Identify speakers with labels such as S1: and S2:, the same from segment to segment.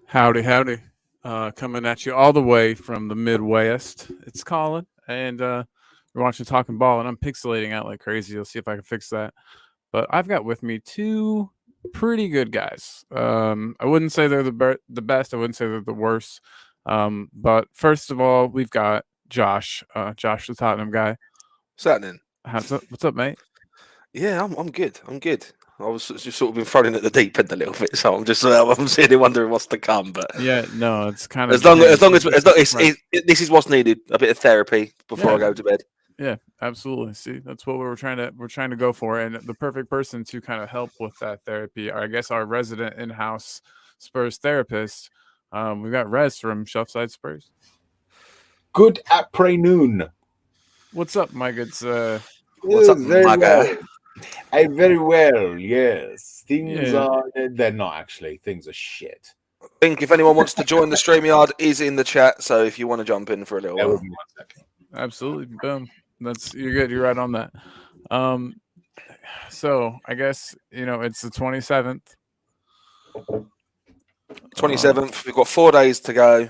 S1: Howdy, howdy. Coming at you all the way from the Midwest. It's Colin, and we're watching Talking Ball, and I'm pixelating out like crazy. You'll see if I can fix that. But I've got with me two pretty good guys. I wouldn't say they're the best. I wouldn't say they're the worst. But first of all, we've got Josh. Josh, the Tottenham guy.
S2: What's happening?
S1: What's up, mate?
S2: Yeah, I'm good. I'm good. I was just sort of been thrown in at the deep end a little bit, so I'm sitting wondering what's to come. But
S1: Yeah, no, it's kind of
S2: as long as
S1: it's
S2: this is what's needed, a bit of therapy before I
S1: yeah.
S2: go to bed.
S1: Yeah, absolutely. See, that's what we're trying to go for, and the perfect person to kind of help with that therapy, I guess, our resident in-house Spurs therapist. We've got Rez from Shelfside Spurs.
S3: Good afternoon.
S1: What's up, my good?
S2: What's up,
S3: Very
S2: my guy?
S3: well. Very well. Yes, things
S1: Yeah.
S3: are. They're not actually. Things are shit.
S2: I think if anyone wants to join the StreamYard, is in the chat. So if you want to jump in for a little
S3: Bear
S2: while,
S3: with me 1 second.
S1: Absolutely, boom. You're good. You're right on that. So I guess it's the 27th.
S2: 27th. We've got 4 days to go.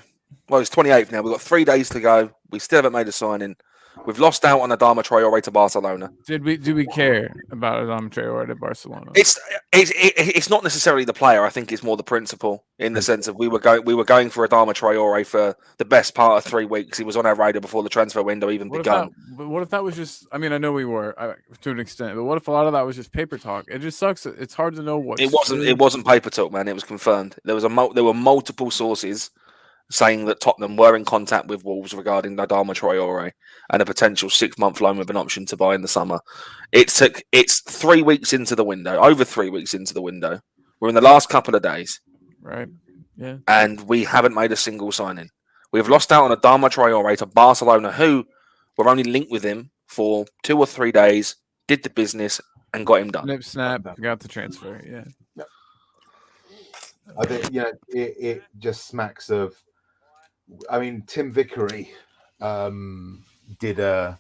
S2: Well, it's 28th now. We've got 3 days to go. We still haven't made a signing. We've lost out on Adama Traore to Barcelona.
S1: Do we care about Adama Traore at Barcelona?
S2: It's not necessarily the player. I think it's more the principle in the sense of we were going for Adama Traore for the best part of 3 weeks. He was on our radar before the transfer window even begun.
S1: But what if that was just? I mean, I know we were to an extent, but what if a lot of that was just paper talk? It just sucks. It's hard to know what.
S2: It wasn't paper talk, man. It was confirmed. There were multiple sources saying that Tottenham were in contact with Wolves regarding Adama Traore and a potential 6-month loan with an option to buy in the summer. It's 3 weeks into the window, over 3 weeks into the window. We're in the last couple of days.
S1: Right. Yeah.
S2: And we haven't made a single signing. We've lost out on Adama Traore to Barcelona, who were only linked with him for 2 or 3 days, did the business, and got him done.
S1: Snip, snap, got the transfer. Yeah.
S3: I think it just smacks of. I mean, Tim Vickery did a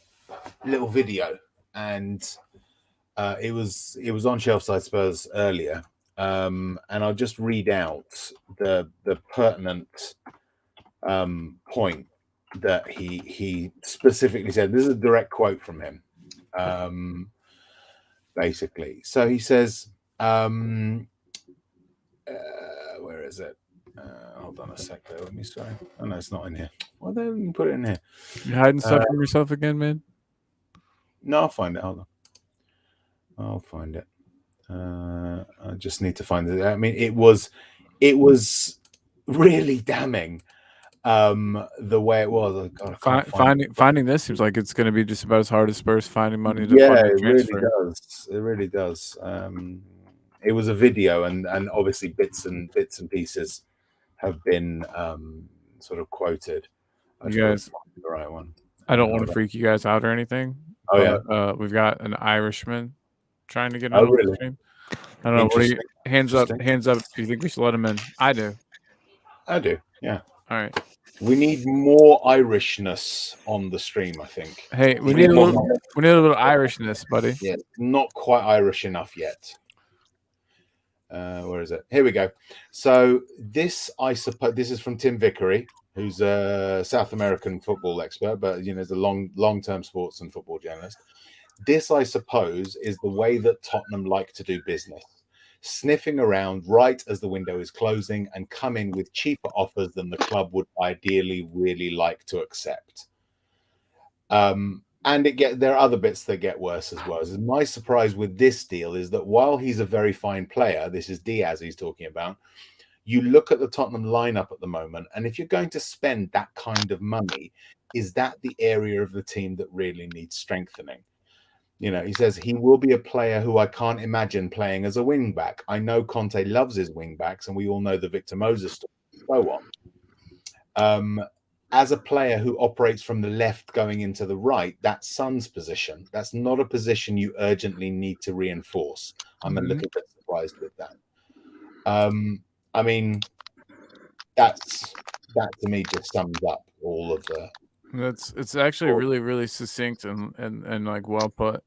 S3: little video, and it was on Shelfside Spurs earlier, and I'll just read out the pertinent point that he specifically said. This is a direct quote from him, basically. So he says, where is it? Hold on a sec there with me, sorry. Oh no, it's not in here. Why the hell didn't you put it in here?
S1: You hiding stuff from yourself again, man?
S3: No, I'll find it. Hold on. I'll find it. I just need to find it. I mean, it was really damning. The way it was.
S1: Finding this seems like it's going to be just about as hard as Spurs finding money to
S3: Yeah,
S1: fund a
S3: it really
S1: transfer.
S3: does. It really does. It was a video, and obviously bits and pieces have been sort of quoted.
S1: You guys,
S3: the right one.
S1: I don't want to freak you guys out or anything.
S3: Oh
S1: but, we've got an Irishman trying to get
S3: Oh,
S1: on
S3: really?
S1: the stream. I don't know. What do you, hands up. Do you think we should let him in? I do.
S3: I do. Yeah.
S1: All right.
S3: We need more Irishness on the stream, I think.
S1: Hey, we need a little Irishness, buddy.
S3: Yeah, not quite Irish enough yet. Where is it? Here we go. So this, I suppose, this is from Tim Vickery, who's a South American football expert, but is a long-term sports and football journalist. This, I suppose, is the way that Tottenham like to do business. Sniffing around right as the window is closing and come in with cheaper offers than the club would ideally really like to accept. And there are other bits that get worse as well. My surprise with this deal is that while he's a very fine player, this is Diaz he's talking about, you look at the Tottenham lineup at the moment, and if you're going to spend that kind of money, is that the area of the team that really needs strengthening? He says he will be a player who I can't imagine playing as a wing back. I know Conte loves his wing backs, and we all know the Victor Moses story and so on. As a player who operates from the left going into the right, that's Son's position. That's not a position you urgently need to reinforce. I'm a little bit surprised with that. I mean, that to me just sums up all of
S1: It's actually really, really succinct and like well put.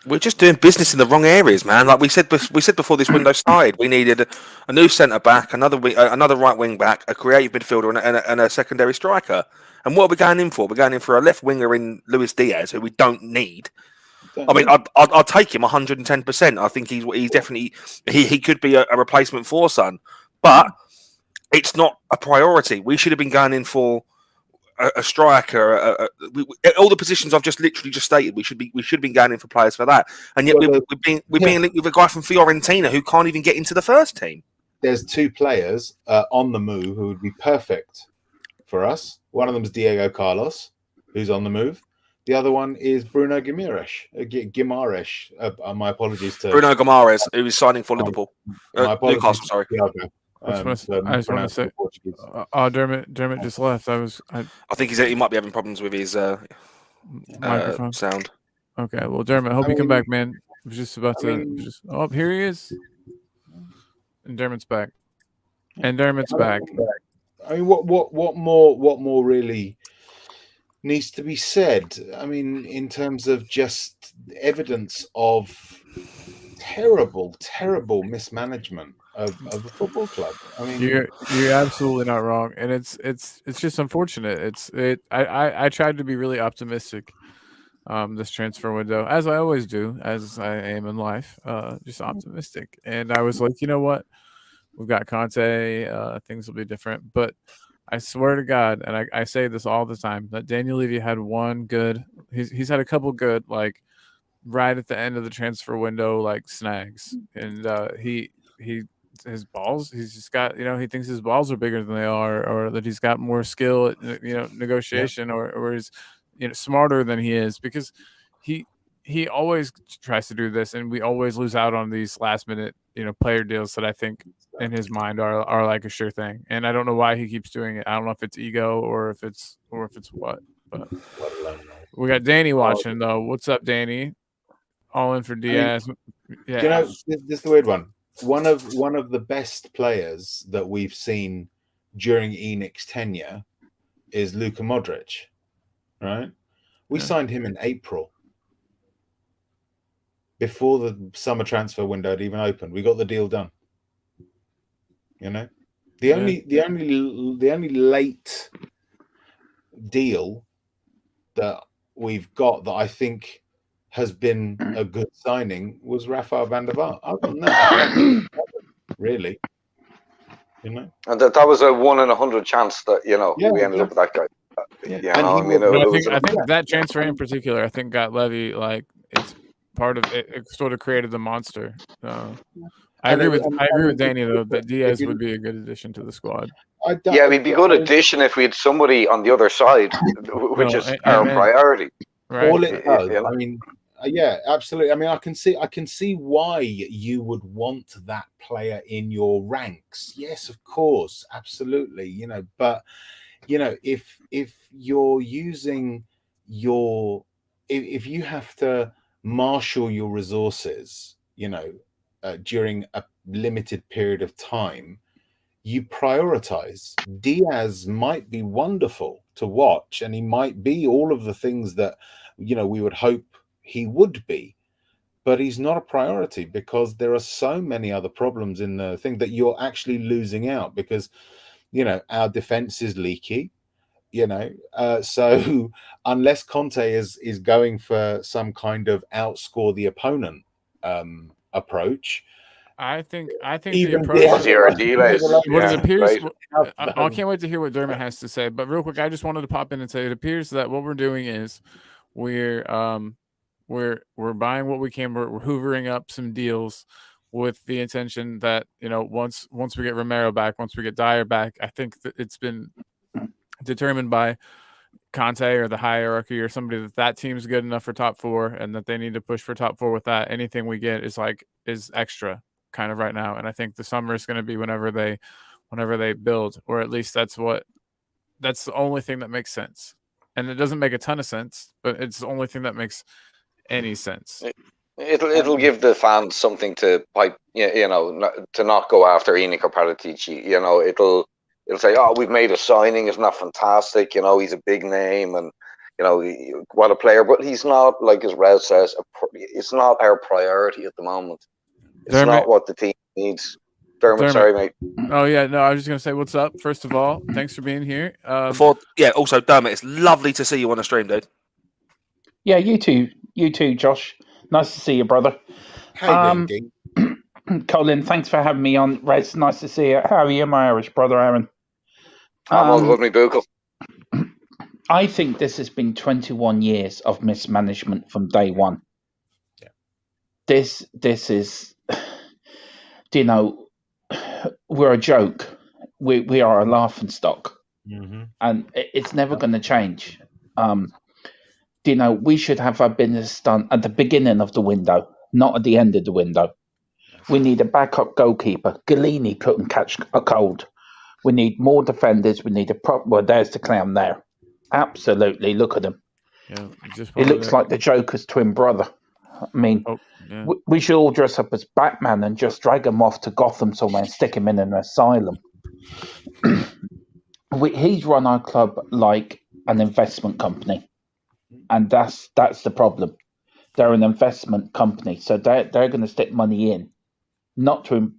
S2: We're just doing business in the wrong areas, man. Like we said before this window started, we needed a new centre back, another right wing back, a creative midfielder, and a secondary striker. And what are we going in for? We're going in for a left winger in Luis Diaz, who we don't need. I mean, I'd take him 110%. I think he's definitely he could be a replacement for Son, but it's not a priority. We should have been going in for a striker. All the positions I've just stated, we should have been going in for players for that, and yet we're being linked with a guy from Fiorentina who can't even get into the first team.
S3: There's two players on the move who would be perfect for us. One of them is Diego Carlos, who's on the move. The other one is Bruno Guimaraes. My apologies to
S2: Bruno Guimaraes, who is signing for Liverpool. Newcastle, sorry.
S1: I just want to say, Dermot just left. I
S2: think he might be having problems with his
S1: microphone
S2: sound.
S1: Okay, well, Dermot, hope you come back, man. I was just about to. Oh, here he is. And Dermot's back. And Dermot's back.
S3: I mean, what more really needs to be said? I mean, in terms of just evidence of terrible mismanagement of a football club. I mean,
S1: you're absolutely not wrong, and it's just unfortunate. I tried to be really optimistic this transfer window, as I always do, as I am in life, just optimistic. And I was like, you know what, we've got Conte, things will be different. But I swear to God, and I say this all the time, that Daniel Levy had one good. He's had a couple good, like right at the end of the transfer window, like snags, and his balls. He's just got, he thinks his balls are bigger than they are, or that he's got more skill at negotiation, or he's smarter than he is, because he always tries to do this, and we always lose out on these last minute player deals that I think in his mind are like a sure thing. And I don't know why he keeps doing it. I don't know if it's ego or if it's what. But we got Danny watching though. What's up, Danny? All in for Diaz.
S3: Yeah, this is the weird one. One of the best players that we've seen during ENIC's tenure is Luka Modric, right? We signed him in April, before the summer transfer window had even opened. We got the deal done. The only late deal that we've got that I think has been a good signing was Rafael van der Vaart. Other than that, really,
S4: And that was a 1 in 100 chance that we ended up with that guy.
S1: I think that transfer in particular, I think got Levy, like, it's part of it. It sort of created the monster. I agree with Danny though that Diaz would be a good addition to the squad.
S4: Yeah, it'd be a good addition if we had somebody on the other side, which is our priority.
S3: Right. All it does, I mean, yeah, absolutely. I mean, I can see why you would want that player in your ranks. Yes, of course, absolutely. But if you're using if you have to marshal your resources, during a limited period of time, you prioritize. Diaz might be wonderful to watch, and he might be all of the things that we would hope he would be, but he's not a priority because there are so many other problems in the thing that you're actually losing out, because our defense is leaky, so unless Conte is going for some kind of outscore the opponent approach,
S1: I think
S3: even
S1: the approach.
S4: What
S1: it appears. I can't wait to hear what Dermot has to say. But real quick, I just wanted to pop in and say it appears that what we're doing is we're buying what we can. We're hoovering up some deals with the intention that once we get Romero back, once we get Dyer back, I think that it's been determined by Conte or the hierarchy or somebody that team's good enough for top 4 and that they need to push for top 4 with that. Anything we get is extra kind of right now. And I think the summer is going to be whenever they build, or at least that's the only thing that makes sense. And it doesn't make a ton of sense, but it's the only thing that makes any sense.
S4: It'll give the fans something to pipe, to not go after ENIC or Paratici. It'll say, "Oh, we've made a signing. Isn't that fantastic? You know, he's a big name, and you know, what a player." But he's not, like as Red says, it's not our priority at the moment. It's
S1: Dermot,
S4: not what the team needs. Dermot, sorry, mate.
S1: Oh yeah, no, I was just gonna say what's up. First of all, thanks for being here.
S2: Also Dermot, it's lovely to see you on the stream, dude.
S5: Yeah, you too, Josh. Nice to see you, brother.
S3: Hey, Dean.
S5: Colin, thanks for having me on. Rez, nice to see you. How are you, my Irish brother, Aaron?
S4: I'm all good, me buckle.
S5: I think this has been 21 years of mismanagement from day one.
S3: Yeah.
S5: This is, you know, we're a joke. We are a laughing stock, and it's never going to change. You know, we should have our business done at the beginning of the window, not at the end of the window. We need a backup goalkeeper. Galini couldn't catch a cold. We need more defenders. We need a prop. Well, there's the clown there. Absolutely, look at him.
S1: Yeah,
S5: he looks like the Joker's twin brother. I mean, we should all dress up as Batman and just drag him off to Gotham somewhere and stick him in an asylum. He's run our club like an investment company, and that's the problem. They're an investment company, so they're going to stick money in, not to.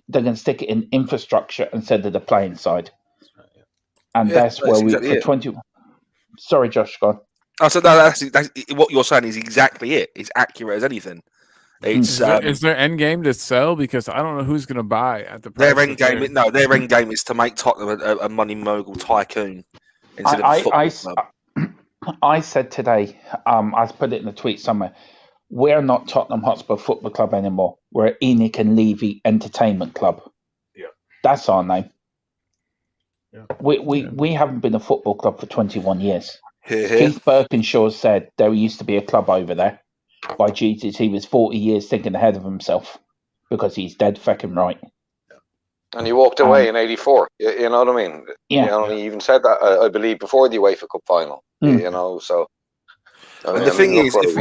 S5: They're going to stick it in infrastructure instead of the playing side, and that's where we for 20. Sorry, Josh, go on.
S2: Oh, so that's what you're saying is exactly it. It's accurate as anything. It's
S1: is there end game to sell? Because I don't know who's going to buy at the price.
S2: Their end game. No, their end game is to make Tottenham a money mogul tycoon instead of a football club.
S5: I said today, I put it in a tweet somewhere. We're not Tottenham Hotspur Football Club anymore. We're Enoch and Levy Entertainment Club.
S3: Yeah,
S5: that's our name.
S3: Yeah.
S5: We haven't been a football club for 21 years. Keith Birkinshaw said there used to be a club over there. By Jesus, he was 40 years thinking ahead of himself because he's dead fucking right.
S4: And he walked away in '84. You know what I mean?
S5: Yeah.
S4: You know, he even said that, I believe, before the UEFA Cup final. You know, so.
S2: And the thing is, if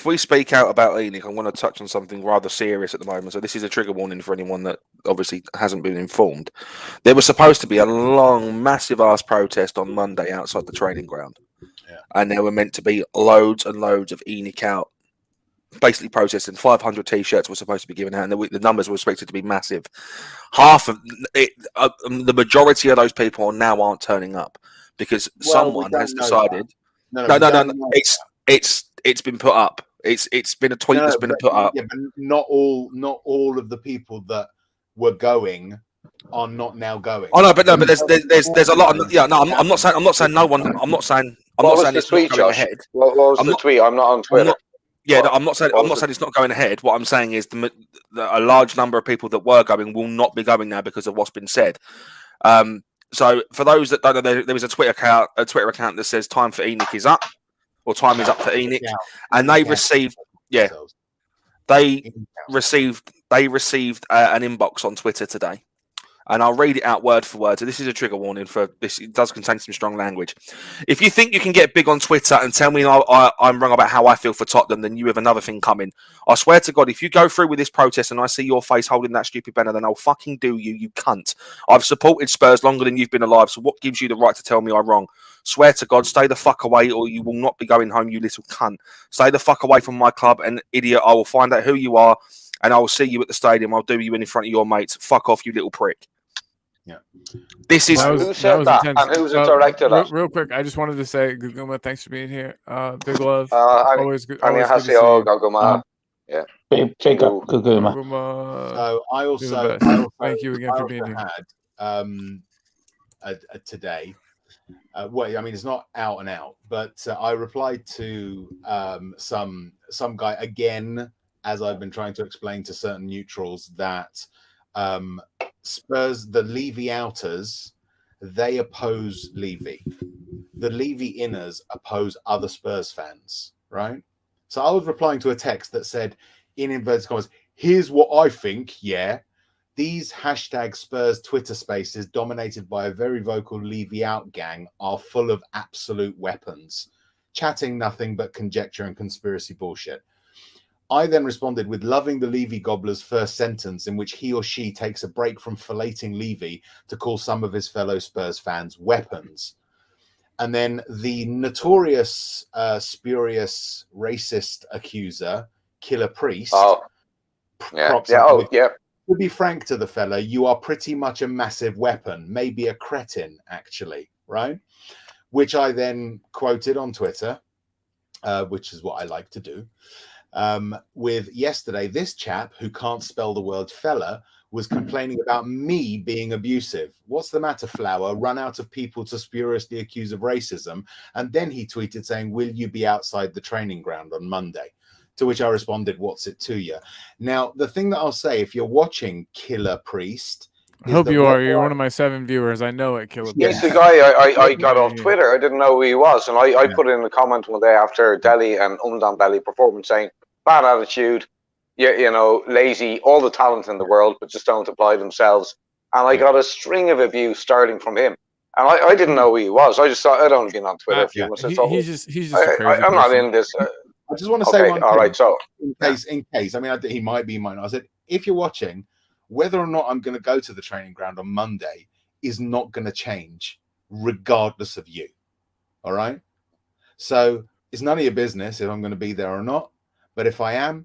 S2: we speak out about Enoch, I want to touch on something rather serious at the moment. So this is a trigger warning for anyone that obviously hasn't been informed. There was supposed to be a long, massive-ass protest on Monday outside the training ground. Yeah. And there were meant to be loads and loads of Enoch out, basically protesting. 500 T-shirts were supposed to be given out, and the numbers were expected to be massive. Half of it, the majority of those people now aren't turning up because someone has decided. No. It's been put up. It's been a tweet that's been put up.
S3: Yeah, but not all of the people that were going are not now going.
S2: Oh no, but there's a lot of I'm not saying no one. I'm not saying it's not going ahead.
S4: What was the tweet? I'm not on Twitter.
S2: I'm not saying it's not going ahead. What I'm saying is a large number of people that were going will not be going now because of what's been said. So for those that don't know, there was a Twitter account that says "Time for Enoch is up." Or time is up for Enoch, and they received an inbox on Twitter today, and I'll read it out word for word. So this is a trigger warning for this. It does contain some strong language. If you think you can get big on Twitter and tell me I'm wrong about how I feel for Tottenham, then you have another thing coming. I swear to God, if you go through with this protest and I see your face holding that stupid banner, then I'll fucking do you cunt. I've supported Spurs longer than you've been alive, so what gives you the right to tell me I'm wrong? Swear to God, stay the fuck away or you will not be going home, you little cunt. Stay the fuck away from my club, and idiot, I will find out who you are and I will see you at the stadium. I'll do you in front of your mates. Fuck off, you little prick.
S3: Yeah.
S2: This is
S4: who said that and who's it directed at?
S1: Real quick, I just wanted to say, Guguma, thanks for being here. Big love.
S4: Always good. Always good to see you. Guguma. Yeah.
S5: Big up, Guguma.
S3: So I also
S1: thank you again for being here.
S3: Today. Well, I mean, it's not out and out, but I replied to some guy again, as I've been trying to explain to certain neutrals that Spurs, the Levy outers, they oppose Levy. The Levy inners oppose other Spurs fans, right? So I was replying to a text that said, in inverted commas, here's what I think, yeah. These hashtag Spurs Twitter spaces dominated by a very vocal Levy out gang are full of absolute weapons, chatting nothing but conjecture and conspiracy bullshit. I then responded with loving the Levy Gobbler's first sentence, in which he or she takes a break from filleting Levy to call some of his fellow Spurs fans weapons. And then the notorious, spurious, racist accuser, Killer Priest, props up with, to be frank to the fella, you are pretty much a massive weapon, maybe a cretin, actually, right? Which I then quoted on Twitter, which is what I like to do. With yesterday, this chap who can't spell the word fella was complaining about me being abusive. What's the matter, Flower? Run out of people to spuriously accuse of racism. And then he tweeted saying, will you be outside the training ground on Monday? To which I responded, what's it to you? Now, the thing that I'll say, if you're watching Killer Priest,
S1: I hope you are. You're one of my 7 viewers. I know it, Killer Priest.
S4: He's the guy I got off Twitter. I didn't know who he was. And I put in a comment one day after Delhi and Delhi performance saying, bad attitude, you know, lazy, all the talent in the world, but just don't apply themselves. And I got a string of abuse starting from him. And I didn't know who he was. I just thought I'd only been on Twitter a few months.
S1: He's just a crazy
S4: I'm not in this.
S3: I just want to say one thing.
S4: All right, so
S3: in case, I mean, he might be mine. I said, if you're watching, whether or not I'm going to go to the training ground on Monday is not going to change, regardless of you. All right. So it's none of your business if I'm going to be there or not. But if I am,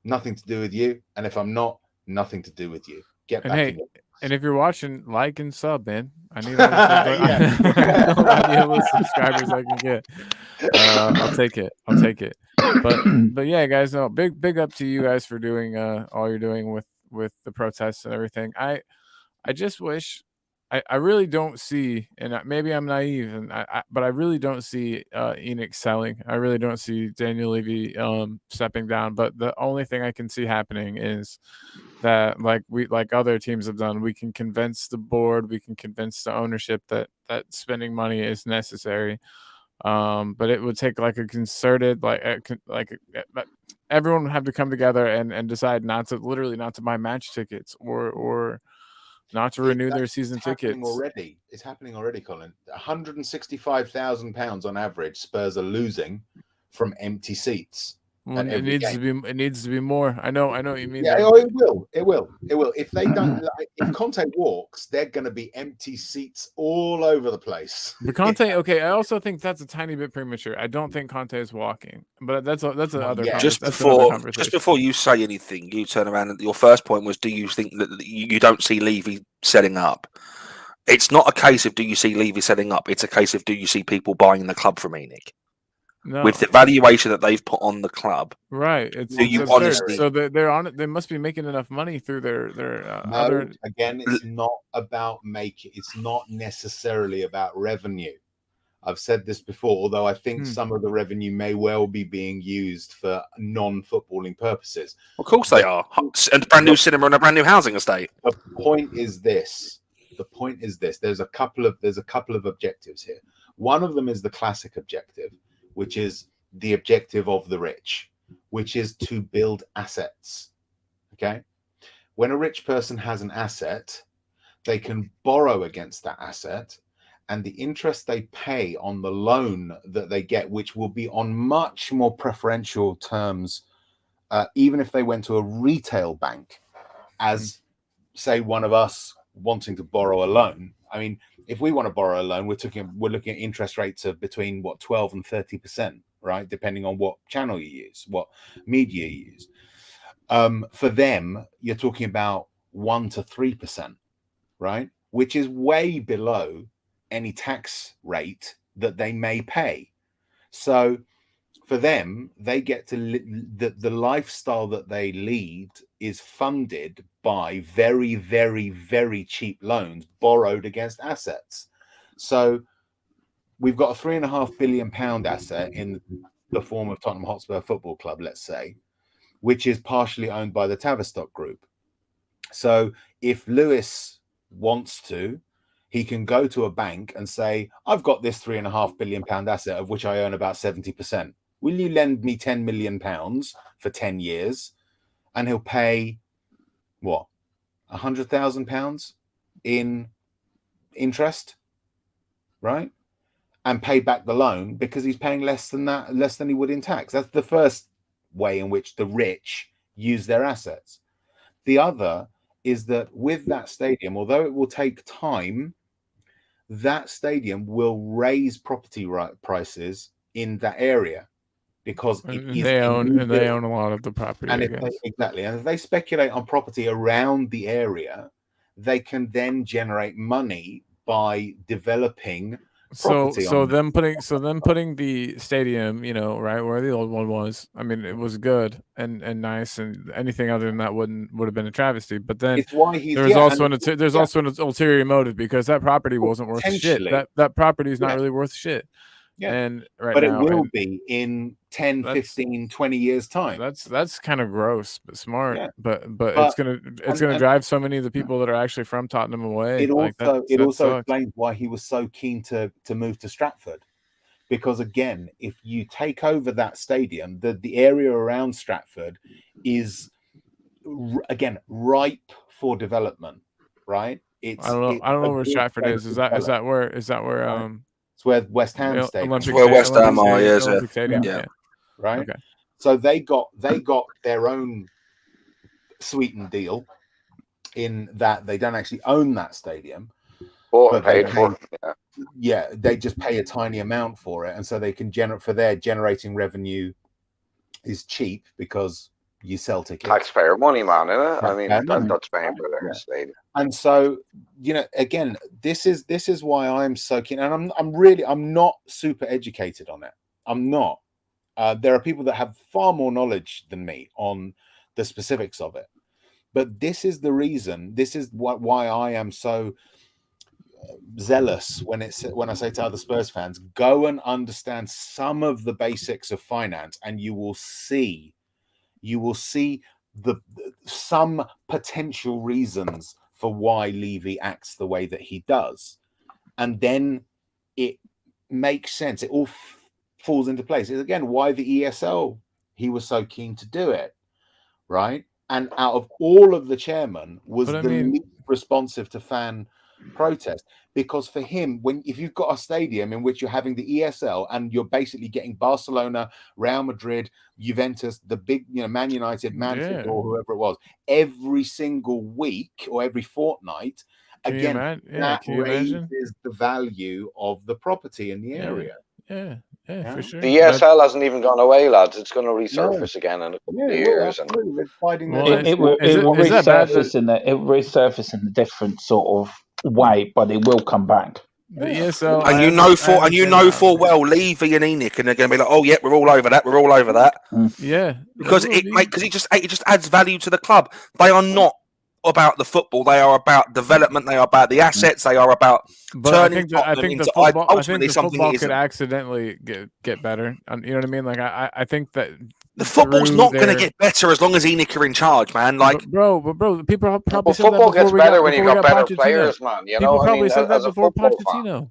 S3: nothing to do with you. And if I'm not, nothing to do with you. Get back.
S1: And hey, and if you're watching, like and sub, man. I need all the I need all the subscribers I can get. I'll take it. I'll take it. But yeah, guys, no, big up to you guys for doing all you're doing with the protests and everything. I just wish I really don't see, and maybe I'm naive, and but I really don't see Enoch selling. I really don't see Daniel Levy stepping down. But the only thing I can see happening is that, like other teams have done, we can convince the board, we can convince the ownership that spending money is necessary. But it would take like a concerted, everyone would have to come together and decide not to buy match tickets or not to renew their season tickets.
S3: It's happening already, Colin. £165,000 on average Spurs are losing from empty seats.
S1: It needs to be more. I know what you mean.
S3: Yeah, it will. If they don't, if Conte walks, they're going to be empty seats all over the place.
S1: But Conte, okay, I also think that's a tiny bit premature. I don't think Conte is walking, but that's another.
S3: Yeah.
S2: Just before you say anything, you turn around and your first point was, do you think that you don't see Levy setting up? It's not a case of do you see Levy setting up. It's a case of do you see people buying the club from Enoch? No. With the valuation that they've put on the club,
S1: right? So they're on it. They must be making enough money through their other.
S3: Again, it's not about making. It's not necessarily about revenue. I've said this before, although I think some of the revenue may well be being used for non-footballing purposes.
S2: Of course they are. And a brand new cinema and a brand new housing estate.
S3: The point is this. There's a couple of objectives here. One of them is the classic objective, which is the objective of the rich, which is to build assets. Okay. When a rich person has an asset, they can borrow against that asset, and the interest they pay on the loan that they get, which will be on much more preferential terms, even if they went to a retail bank, as say one of us wanting to borrow a loan. I mean, if we want to borrow a loan, we're looking at interest rates of between 12 and 30%, right? Depending on what channel you use, what media you use. For them, you're talking about 1 to 3%, right? Which is way below any tax rate that they may pay. So for them, they get to the lifestyle that they lead is funded by very, very, very cheap loans borrowed against assets. So we've got a £3.5 billion asset in the form of Tottenham Hotspur Football Club, let's say, which is partially owned by the Tavistock Group. So if Lewis wants to, he can go to a bank and say, I've got this £3.5 billion asset of which I own about 70%. Will you lend me £10 million for 10 years? And he'll pay, what, £100,000 in interest, right? And pay back the loan because he's paying less than he would in tax. That's the first way in which the rich use their assets. The other is that with that stadium, although it will take time, that stadium will raise property prices in that area because
S1: they own a lot of the property.
S3: And if they speculate on property around the area, they can then generate money by developing property.
S1: So them putting the stadium, right where the old one was. I mean, it was good and nice, and anything other than that would have been a travesty. But then there's also an ulterior motive because that property wasn't worth shit. That property is not really worth shit.
S3: Yeah.
S1: And
S3: but it will be in 10, 15, 20 years time.
S1: That's kind of gross, but smart. Yeah. But it's gonna drive so many of the people that are actually from Tottenham away.
S3: It also explains why he was so keen to move to Stratford. Because again, if you take over that stadium, the area around Stratford is again ripe for development, right?
S1: I don't know where Stratford is. Is that where
S3: it's where West Ham Stadium.
S2: It's where West Ham are, yeah.
S3: Right. Okay. So they got their own sweetened deal in that they don't actually own that stadium.
S4: But paid for.
S3: Yeah, they just pay a tiny amount for it, and so they can generating revenue is cheap because you sell tickets.
S4: Taxpayer money, man, isn't it? I mean, that's paying for their stadium.
S3: And so, again, this is why I'm so keen, and I'm not super educated on it. I'm not. There are people that have far more knowledge than me on the specifics of it, but this is the reason. This is why I am so zealous when I say to other Spurs fans, go and understand some of the basics of finance, and you will see some potential reasons for why Levy acts the way that he does, and then it makes sense. It all falls into place. It's again why the ESL, he was so keen to do it, right? And out of all of the chairmen was least responsive to fan protest, because for him, if you've got a stadium in which you're having the ESL and you're basically getting Barcelona, Real Madrid, Juventus, the big, Man United, Man City, or whoever it was, every single week or every fortnight, that raises the value of the property in the area.
S1: Yeah, for sure.
S4: The ESL hasn't even gone away, lads. It's going to resurface again in a couple of years.
S5: It will resurface in a different sort of way, but it will come back.
S1: The ESL,
S2: and you know full well, Levy and Enoch, and they're going to be like, "Oh yeah, we're all over that. We're all over that."
S1: Yeah,
S2: because it just adds value to the club. They are not about the football. They are about development. They are about the assets. They are about turning Tottenham into ultimately something it isn't.
S1: Could accidentally get better. You know what I mean? Like I think that
S2: the football's not going to get better as long as Enoch are in charge, man. Like,
S1: bro, people probably said
S4: football
S1: that
S4: gets better when you got better players, man.
S1: People probably said that before Pochettino.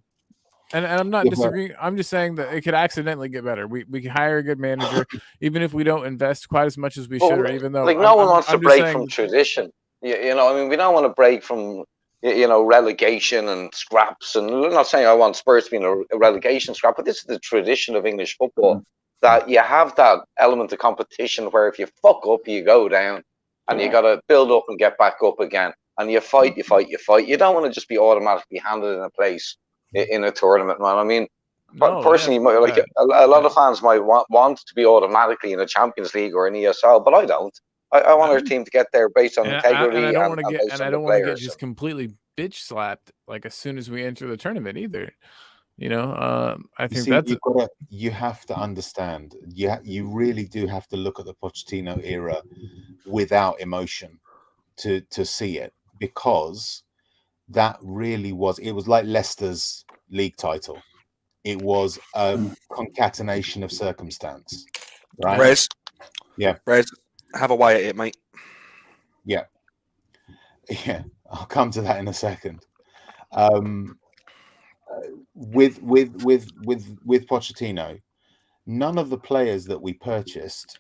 S1: And I'm not disagreeing. I'm just saying that it could accidentally get better. We can hire a good manager, even if we don't invest quite as much as we should, or even though
S4: no one wants to break from tradition. We don't want to break from relegation and scraps. And I'm not saying I want Spurs to be in a relegation scrap, but this is the tradition of English football, that you have that element of competition where if you fuck up, you go down, and you got to build up and get back up again, and you fight. You don't want to just be automatically handed in a place in a tournament, man. I mean, personally, a lot of fans might want to be automatically in a Champions League or an ESL, but I don't. I want our team to get there based on integrity.
S1: I don't want to get just completely bitch slapped like as soon as we enter the tournament either. I think
S3: you have to understand. You really do have to look at the Pochettino era without emotion to see it, because that really was. It was like Leicester's league title. It was a concatenation of circumstance, right?
S2: Rez, have a way at it, mate.
S3: Yeah, I'll come to that in a second. With Pochettino, none of the players that we purchased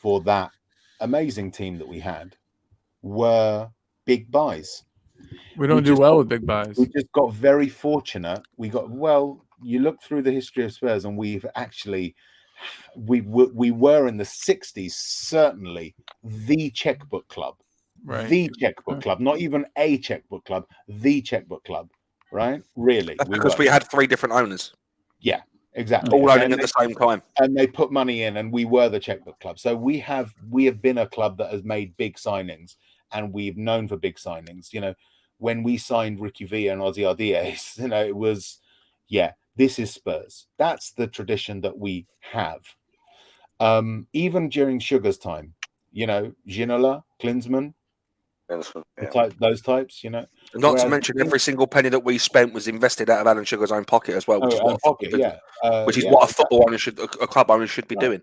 S3: for that amazing team that we had were big buys.
S1: We don't do well with big buys.
S3: We just got very fortunate. You look through the history of Spurs, and we've actually we were in the 60s certainly the checkbook club,
S1: Right.
S3: the checkbook club, not even a checkbook club, the checkbook club, right? Really,
S2: That's because we had 3 different owners.
S3: Yeah, exactly.
S2: All owning at the same time.
S3: And they put money in, and we were the checkbook club. So we have been a club that has made big signings, and we've known for big signings. You know, when we signed Ricky Villa and Ozzy Ardiaz, you know, it was, this is Spurs. That's the tradition that we have. Even during Sugar's time, you know, Ginola, Klinsmann, those types, you know.
S2: Not to mention every single penny that we spent was invested out of Alan Sugar's own pocket as well, which is what a football owner a club owner should be doing.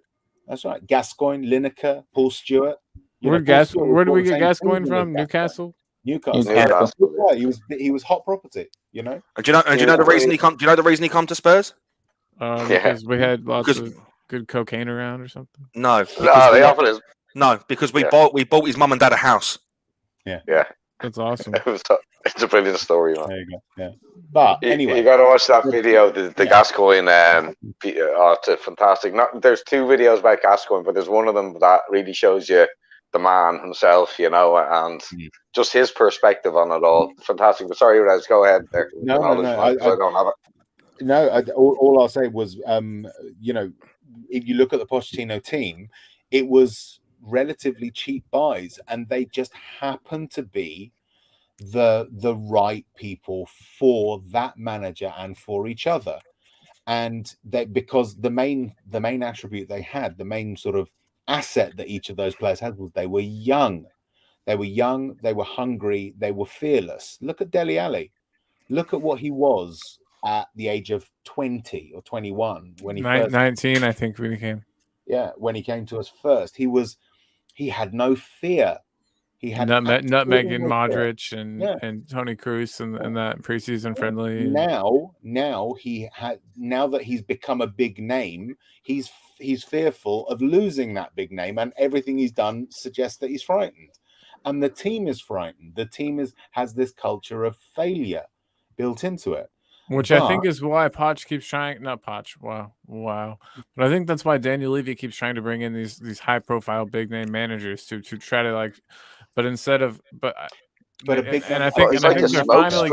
S3: That's right. Gascoigne, Lineker, Paul Stewart.
S1: Where do we get Gascoigne from? Newcastle.
S3: Newcastle. Yeah, he was hot property, you know.
S2: And do you know the reason he come? Do you know the reason he come to Spurs?
S1: Because we had lots of good cocaine around or something.
S2: No, because we bought his mum and dad a house.
S4: Yeah,
S1: that's awesome.
S4: It's a brilliant story, man.
S3: There you go. Yeah, but anyway,
S4: you got to watch that video, the Gascoigne. It's fantastic. There's 2 videos about Gascoigne, but there's one of them that really shows you the man himself, you know, and just his perspective on it all. Fantastic. But sorry, Rez, go ahead there.
S3: No,
S4: I don't have it.
S3: No, all I'll say was, you know, if you look at the Pochettino team, it was relatively cheap buys, and they just happened to be the right people for that manager and for each other. And that because the main attribute they had, the main sort of asset that each of those players had, was they were young. They were hungry, they were fearless. Look at Dele Alli. Look at what he was at the age of 20 or 21 when he
S1: 19, I think, when he came.
S3: Yeah, when he came to us first, he had no fear. He had
S1: nutmegging Modric and Toni Kroos and that preseason friendly.
S3: Now that he's become a big name, he's fearful of losing that big name, and everything he's done suggests that he's frightened. And the team is frightened. The team has this culture of failure built into it.
S1: Which I think is why Poch keeps trying. Not Poch. Wow. But I think that's why Daniel Levy keeps trying to bring in these high profile big name managers to try to like. But instead of I think they're finally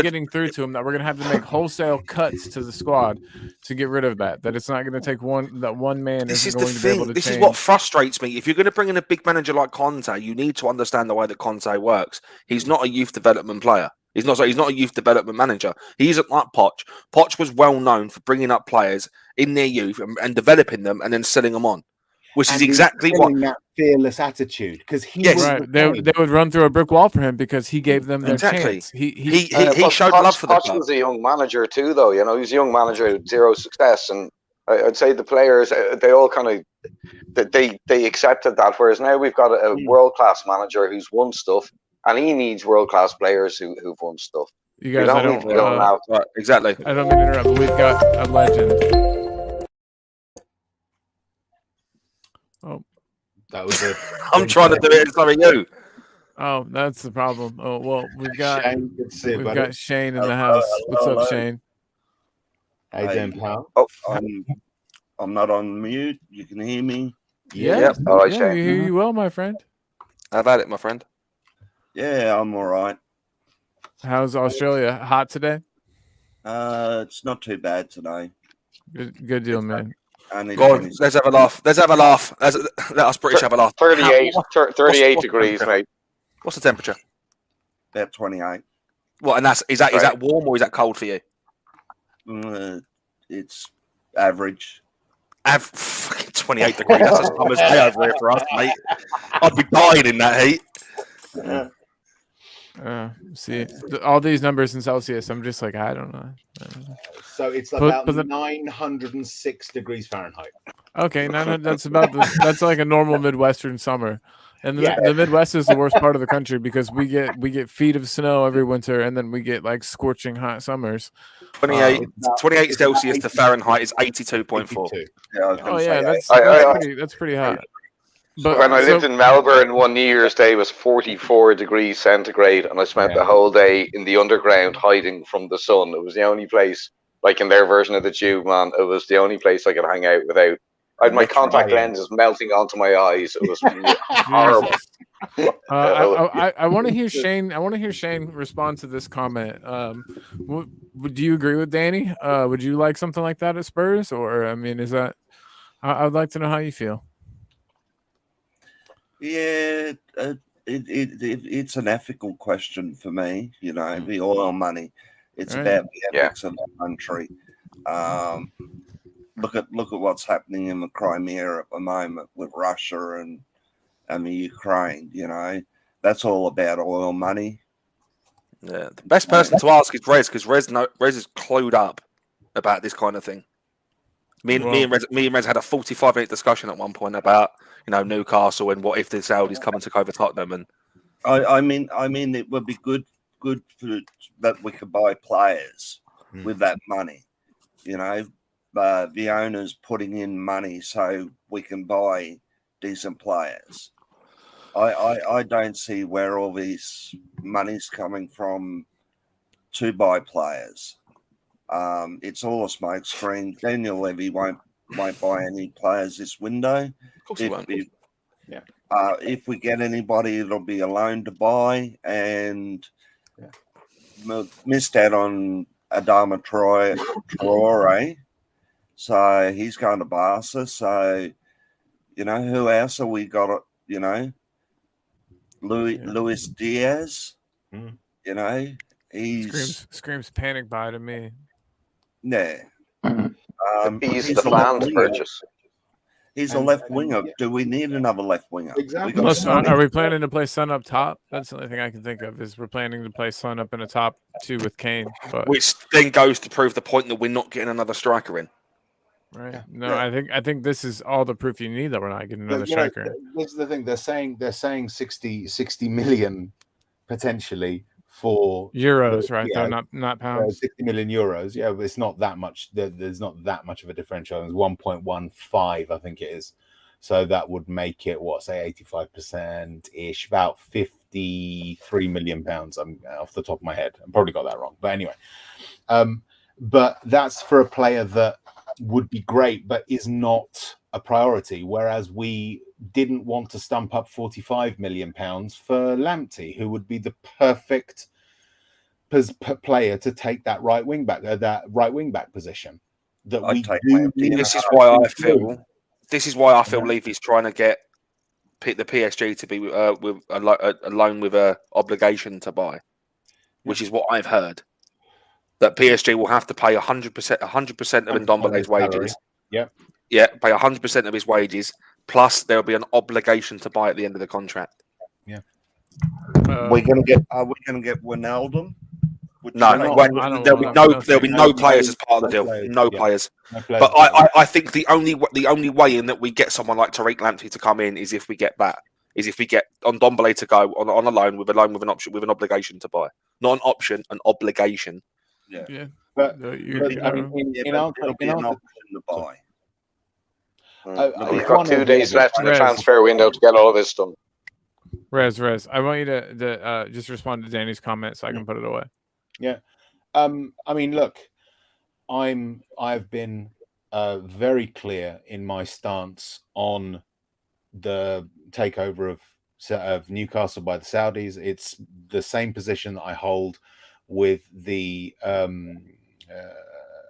S1: getting through to him that we're gonna have to make wholesale cuts to the squad to get rid of that. That it's not gonna take one man.
S2: This is the thing. This is what frustrates me. If you're going to bring in a big manager like Conte, you need to understand the way that Conte works. He's not a youth development player. He's not a youth development manager. He isn't like Poch. Poch was well known for bringing up players in their youth and developing them and then selling them on. Which is exactly what
S3: that fearless attitude, because he
S1: they would run through a brick wall for him because he gave them their chance.
S2: He showed love for the club.
S4: Poch was a young manager too, though. You know, he's a young manager with 0 success, and I'd say the players they all kind of they accepted that. Whereas now we've got a world class manager who's won stuff, and he needs world class players who've won stuff.
S1: You guys, I don't
S2: exactly.
S1: I don't mean to interrupt, but we've got a legend. Oh,
S3: that was it.
S2: I'm trying to do it in front of you.
S1: Oh, that's the problem. Oh well, we've got Shane in the
S6: Hello,
S1: house. What's up, Shane?
S3: Hey, Dan pal.
S4: Oh,
S6: I'm not on mute. You can hear me.
S1: Yeah.
S4: All right, Shane.
S1: We hear you well, my friend.
S2: How about it, my friend?
S6: Yeah, I'm all right.
S1: How's Australia? Hot today?
S6: It's not too bad today.
S1: Good deal, man.
S2: Go on, let's have a laugh. Let us British have a laugh.
S4: 38 degrees, mate.
S2: What's the temperature?
S6: About 28.
S2: What? And is that warm or is that cold for you?
S6: It's average.
S2: Fucking 28 degrees. That's a summer's day over here for us, mate. I'd be dying in that heat.
S1: See all these numbers in Celsius. I'm just like, I don't know.
S3: So it's about 906 degrees Fahrenheit.
S1: Okay, that's that's like a normal Midwestern summer, and the Midwest is the worst part of the country because we get feet of snow every winter, and then we get like scorching hot summers.
S2: 28 Celsius to Fahrenheit is 82.4.
S1: Yeah, that's pretty hot.
S4: But when I lived in Melbourne, one New Year's Day was 44 degrees centigrade, and I spent the whole day in the underground hiding from the sun. It was the only place like in their version of the tube, man, it was the only place I could hang out without. I had my contact lenses melting onto my eyes. It was horrible.
S1: I want to hear Shane. I want to hear Shane respond to this comment. Would you agree with Danny? Would you like something like that at Spurs, or I mean, is that? I'd like to know how you feel.
S6: Yeah, it's an ethical question for me. You know, the oil money. It's about the ethics of the country. Look at what's happening in the Crimea at the moment with Russia and the Ukraine. You know, that's all about oil money.
S2: Yeah, the best person to ask is Rez, because Rez is clued up about this kind of thing. Me and Rez had a 45-minute discussion at one point about Newcastle and what if the Saudis come and took over Tottenham. And
S6: I mean it would be good for that we could buy players with that money. You know, the owners putting in money so we can buy decent players. I don't see where all this money's coming from to buy players. It's all a smoke screen. Daniel Levy won't buy any players this window.
S2: Of course he won't.
S6: If we get anybody, it'll be a loan to buy, and missed out on Adama Traore, so he's going to Barca. So who else have we got? Luis Diaz. He's
S1: screams panic buy to me.
S6: Yeah.
S4: He's the planned purchase.
S6: He's a left winger. Do we need another left winger?
S3: Exactly.
S1: Are we planning to play Son up top? That's the only thing I can think of is we're planning to play Son up in the top two with Kane. But
S2: which then goes to prove the point that we're not getting another striker in.
S1: Right. No, I think this is all the proof you need that we're not getting another striker.
S3: This is the thing. They're saying 60 million potentially for
S1: euros, right? Yeah, not pounds.
S3: 60 million euros. Yeah, but it's not that much. There's not that much of a differential. It's 1.15, I think it is. So that would make it say 85% ish, about 53 million pounds. I'm off the top of my head. I probably got that wrong, but anyway. But that's for a player that would be great, but is not a priority. Whereas we didn't want to stump up 45 million pounds for Lamptey, who would be the perfect player to take that right wing back position.
S2: This is why I feel Levy's trying to get the PSG to be with a loan with a obligation to buy, which is what I've heard. That PSG will have to pay 100% of Ndombele's wages.
S3: Yeah,
S2: pay 100% of his wages, plus there will be an obligation to buy at the end of the contract.
S3: Yeah.
S6: Are we going to get Wijnaldum?
S2: No, there'll be no players as part of the deal. No players. But I think the only way in that we get someone like Tariq Lamptey to come in is if we get that. Is if we get Ndombele to go on a loan with an option with an obligation to buy, not an option, an obligation.
S3: Yeah. But I mean, in answer
S6: to buy.
S4: We've got 2 days left in the transfer window to get all of this done.
S1: Rez, I want you to just respond to Danny's comment so I can put it away.
S3: Yeah. I mean, look, I've been very clear in my stance on the takeover of Newcastle by the Saudis. It's the same position that I hold with the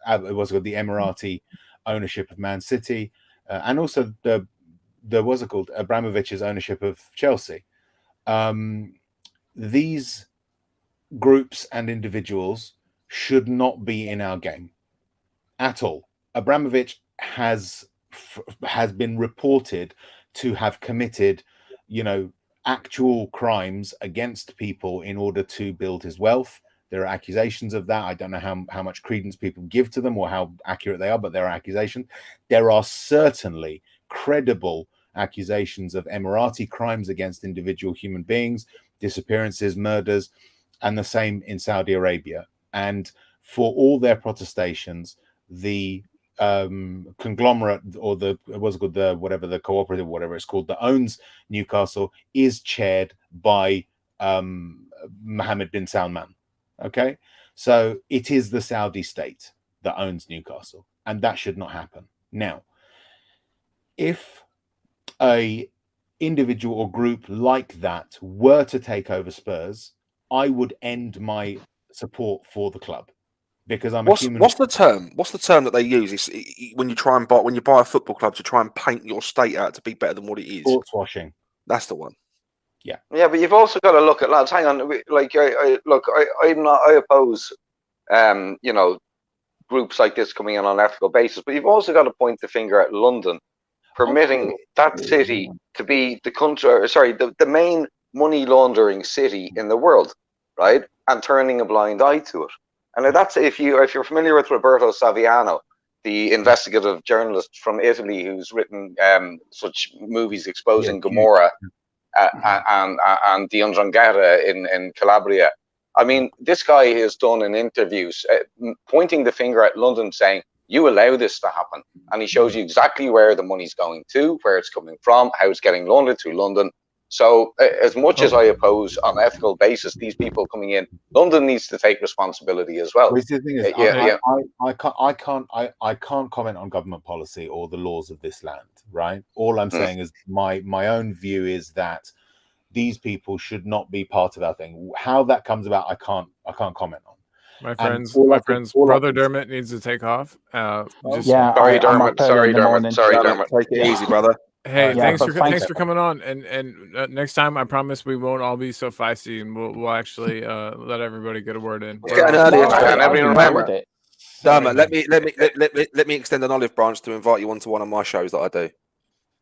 S3: Emirati ownership of Man City, and also the Abramovich's ownership of Chelsea. These groups and individuals should not be in our game at all. Abramovich has been reported to have committed, actual crimes against people in order to build his wealth. There are accusations of that. I don't know how much credence people give to them or how accurate they are, but there are accusations. There are certainly credible accusations of Emirati crimes against individual human beings, disappearances, murders, and the same in Saudi Arabia. And for all their protestations, the conglomerate or the cooperative, whatever it's called, that owns Newcastle is chaired by Mohammed bin Salman. Okay, so it is the Saudi state that owns Newcastle, and that should not happen. Now, if a individual or group like that were to take over Spurs, I would end my support for the club because I'm a human.
S2: What's the term? What's the term that they use? It's when you try and when you buy a football club to try and paint your state out to be better than what it is.
S3: Sports washing.
S2: That's the one.
S3: Yeah.
S4: Yeah, but you've also got to look at, lads. Hang on, I oppose, you know, groups like this coming in on an ethical basis, but you've also got to point the finger at London, permitting that city to be the main money laundering city in the world, right? And turning a blind eye to it. And that's if you're familiar with Roberto Saviano, the investigative journalist from Italy who's written such movies exposing Gomorrah and the 'Ndrangheta in Calabria. I mean, this guy has done in interviews pointing the finger at London, saying, "You allow this to happen," and he shows you exactly where the money's going to, where it's coming from, how it's getting laundered through London. So, as much as I oppose on an ethical basis these people coming in, London needs to take responsibility as well.
S3: The thing is, I can't comment on government policy or the laws of this land, right? All I'm saying is my own view is that these people should not be part of our thing. How that comes about, I can't comment on.
S1: My friends, brother Dermot needs to take off.
S4: Sorry, Dermot.
S2: Take it easy, brother.
S1: Hey, thanks for coming on. And next time, I promise we won't all be so feisty, and we'll actually let everybody get a word in.
S2: It's getting early.
S4: And everyone remember,
S2: Dermot, let me extend an olive branch to invite you onto one of my shows that I do.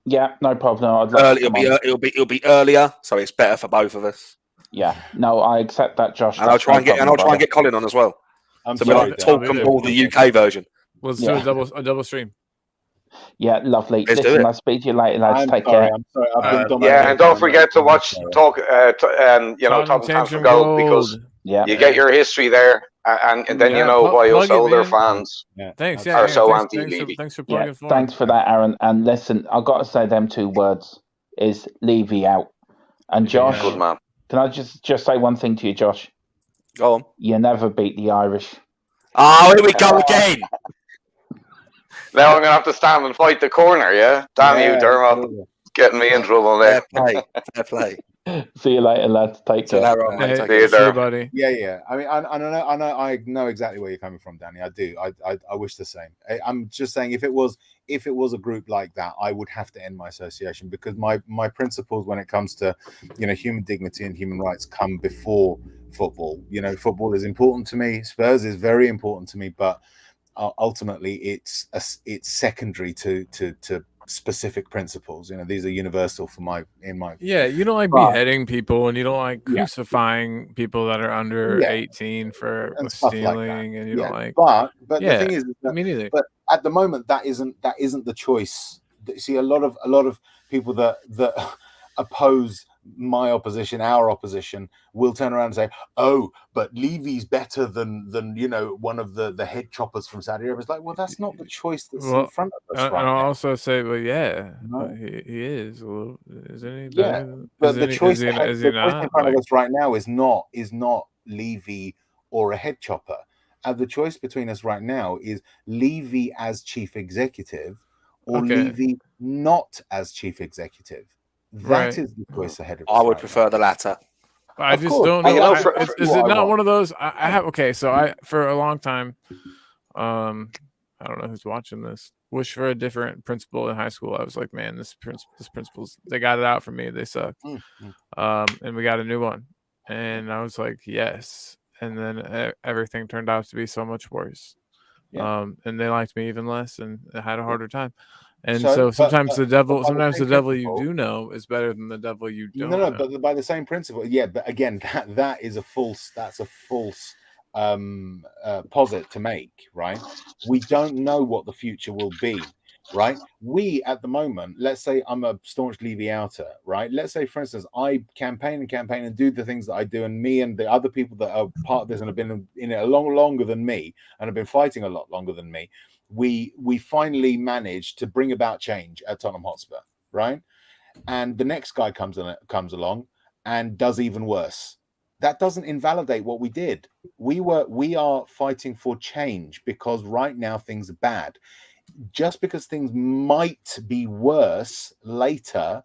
S5: Yeah, no problem.
S2: It'll be earlier, so it's better for both of us.
S5: Yeah, no, I accept that, Josh.
S2: And I'll try and get Colin on as well. So we'll talk and ball the UK version.
S1: Let's do a double stream.
S5: Yeah, lovely.
S2: Let's
S5: Listen, I'll speak to you later, lads. Take care.
S3: I'm sorry. I've been
S4: and don't forget to watch Tottenham Tantrum Gold, because you get your history there, and then you know why us older fans are so anti-Levy.
S1: Thanks for plugging for.
S5: Thanks for that, Aaron. And listen, I've got to say them two words is Levy out. And Josh,
S4: good man.
S5: Can I just say one thing to you, Josh?
S2: Go on.
S5: You never beat the Irish.
S2: Oh, here we go again.
S4: Now I'm going to have to stand and fight the corner, yeah? Damn you, Dermot. Getting me in trouble there.
S2: Fair play.
S5: See you later, lads. Take care.
S4: See you there,
S1: buddy.
S3: Yeah. I mean, I know exactly where you're coming from, Danny. I do. I wish the same. I'm just saying, if it was a group like that, I would have to end my association, because my principles when it comes to, human dignity and human rights come before football. Football is important to me. Spurs is very important to me, but ultimately it's secondary to specific principles. These are universal for my.
S1: You don't like beheading people, and you don't like crucifying people that are under 18 for stealing, and you don't like.
S3: But the thing is,
S1: me neither.
S3: But at the moment, that isn't the choice. See, a lot of people that oppose my opposition, our opposition, will turn around and say, "Oh, but Levy's better than one of the head choppers from Saudi Arabia." It's like, well, that's not the choice that's in front of us.
S1: And I'll also say, well, he is, isn't he?
S3: Yeah, but the choice in front of us right now is not Levy or a head chopper. The choice between us right now is Levy as chief executive or Levy not as chief executive. That is the choice ahead of us.
S2: I would prefer the latter.
S1: I just don't know. Is it not one of those? I have. Okay, so I for a long time, I don't know who's watching this. Wish for a different principal in high school. I was like, man, this principal's, they got it out for me. They suck. And we got a new one, and I was like, yes. And then everything turned out to be so much worse. And they liked me even less, and I had a harder time. And so sometimes the devil you do know is better than the devil you don't know.
S3: But by the same principle, but again, that is a false. That's a false posit to make, right? We don't know what the future will be, right? We at the moment, let's say I'm a staunch Levy outer, right? Let's say, for instance, I campaign and do the things that I do, and me and the other people that are part of this and have been in it a lot longer than me and have been fighting a lot longer than me. We finally managed to bring about change at Tottenham Hotspur, right? And the next guy comes along and does even worse. that doesn't invalidate what we did. We are fighting for change because right now things are bad. Just because things might be worse later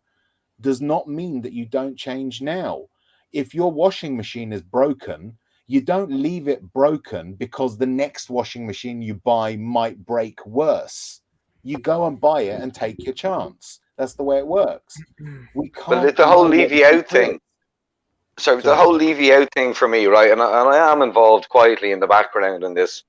S3: does not mean that you don't change now. If your washing machine is broken, you don't leave it broken because the next washing machine you buy might break worse. You go and buy it and take your chance. That's the way it works. We can't.
S4: But the whole Levy out thing. So the whole Levy out thing for me, right? And I am involved quietly in the background in this.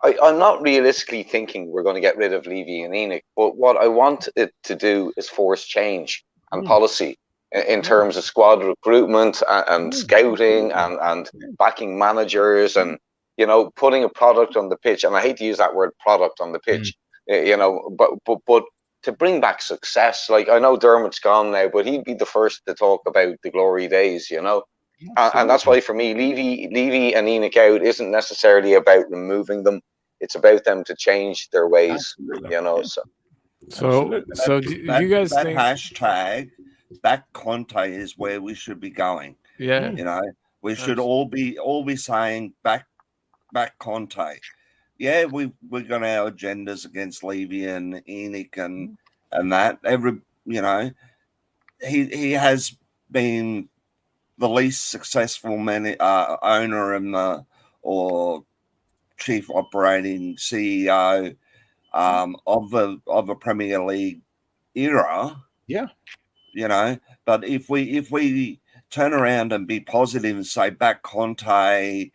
S4: I'm not realistically thinking we're going to get rid of Levy and Enoch, but what I want it to do is force change and policy in terms of squad recruitment and scouting and backing managers and, you know, putting a product on the pitch. And I hate to use that word product on the pitch, you know, but to bring back success. Like, I know Dermot's gone now, but he'd be the first to talk about the glory days, you know. And that's why for me, Levy and Enoch out isn't necessarily about removing them. It's about them to change their ways, you know.
S1: So do you guys think
S6: hashtag back Conte is where we should be going?
S1: Yeah,
S6: you know, we should all be saying back Conte. Yeah, we've got our agendas against Levy and Enoch and that. You know, he has been the least successful owner in or chief operating CEO of a Premier League era.
S3: Yeah,
S6: you know. But if we turn around and be positive and say back Conte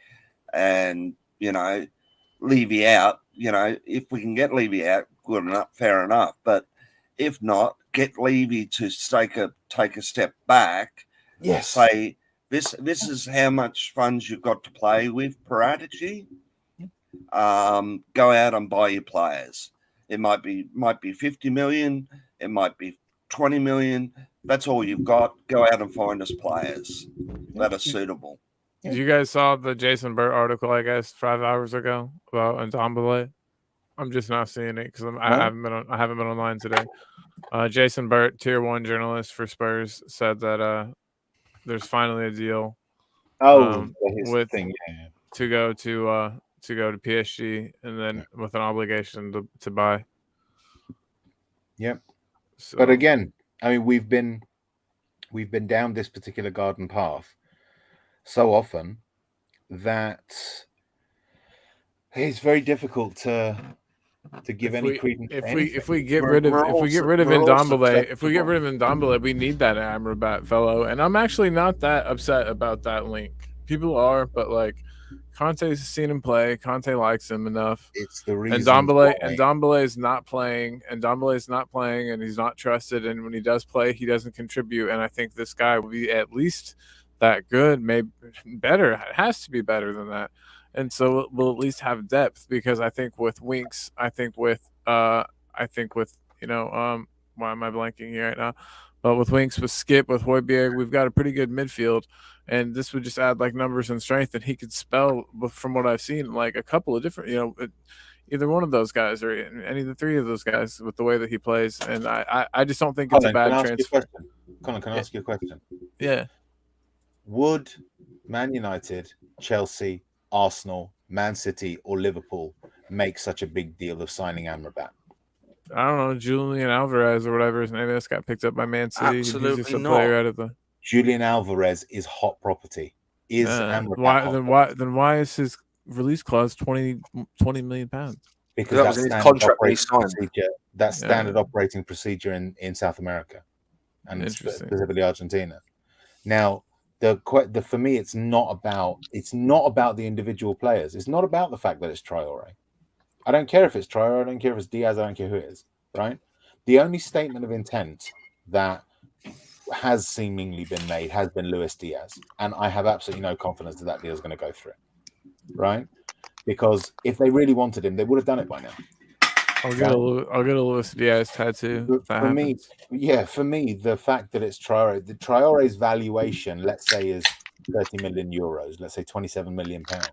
S6: and, you know, Levy out, you know, if we can get Levy out, good enough, fair enough. But if not, get Levy to take a step back.
S3: Yes.
S6: Say this is how much funds you've got to play with per attitude. Go out and buy your players. It might be 50 million, it might be 20 million. That's all you've got. Go out and find us players that are suitable.
S1: You guys saw the Jason Burt article, I guess, 5 hours ago about Ndombele? I'm just not seeing it because I haven't been online today. Jason Burt, tier 1 journalist for Spurs, said that there's finally a deal. With to go to PSG and then with an obligation to buy.
S3: Yep. So, but again, I mean, we've been down this particular garden path so often that it's very difficult to give any credence.
S1: If we get rid of Ndombele, we need that Amrabat fellow. And I'm actually not that upset about that link. People are, but like Conte's seen him play. Conte likes him enough.
S3: It's the reason.
S1: Ndombele is not playing. And he's not trusted. And when he does play, he doesn't contribute. And I think this guy will be at least that good, maybe better. It has to be better than that. And so we'll at least have depth because I think with Winks, why am I blanking here right now? But with Winks, with Skip, with Højbjerg, we've got a pretty good midfield. And this would just add like numbers and strength. And he could spell, from what I've seen, like a couple of different, either one of those guys or any of the three of those guys with the way that he plays. And I just don't think it's a bad transfer.
S3: Colin, can I ask you a question?
S1: Yeah.
S3: Would Man United, Chelsea, Arsenal, Man City, or Liverpool make such a big deal of signing Amrabat?
S1: I don't know, Julian Alvarez or whatever his name is got picked up by Man City.
S2: Absolutely
S1: He's just a
S2: not.
S1: player out of the.
S3: Julian Alvarez is hot property.
S1: Then why is his release clause 20 million pounds?
S3: Because
S2: that was in his contract when he signed.
S3: That's standard operating procedure in South America and specifically Argentina. Now, for me, it's not about the individual players. It's not about the fact that it's Traore. I don't care if it's Traore. I don't care if it's Diaz. I don't care who it is. Right. The only statement of intent that has seemingly been made has been Luis Diaz, and I have absolutely no confidence that deal is going to go through. Right. Because if they really wanted him, they would have done it by now.
S1: I'll get a Luis Diaz tattoo.
S3: For me, the fact that it's Traore, the Traore's valuation, let's say, is 30 million euros. Let's say 27 million pounds.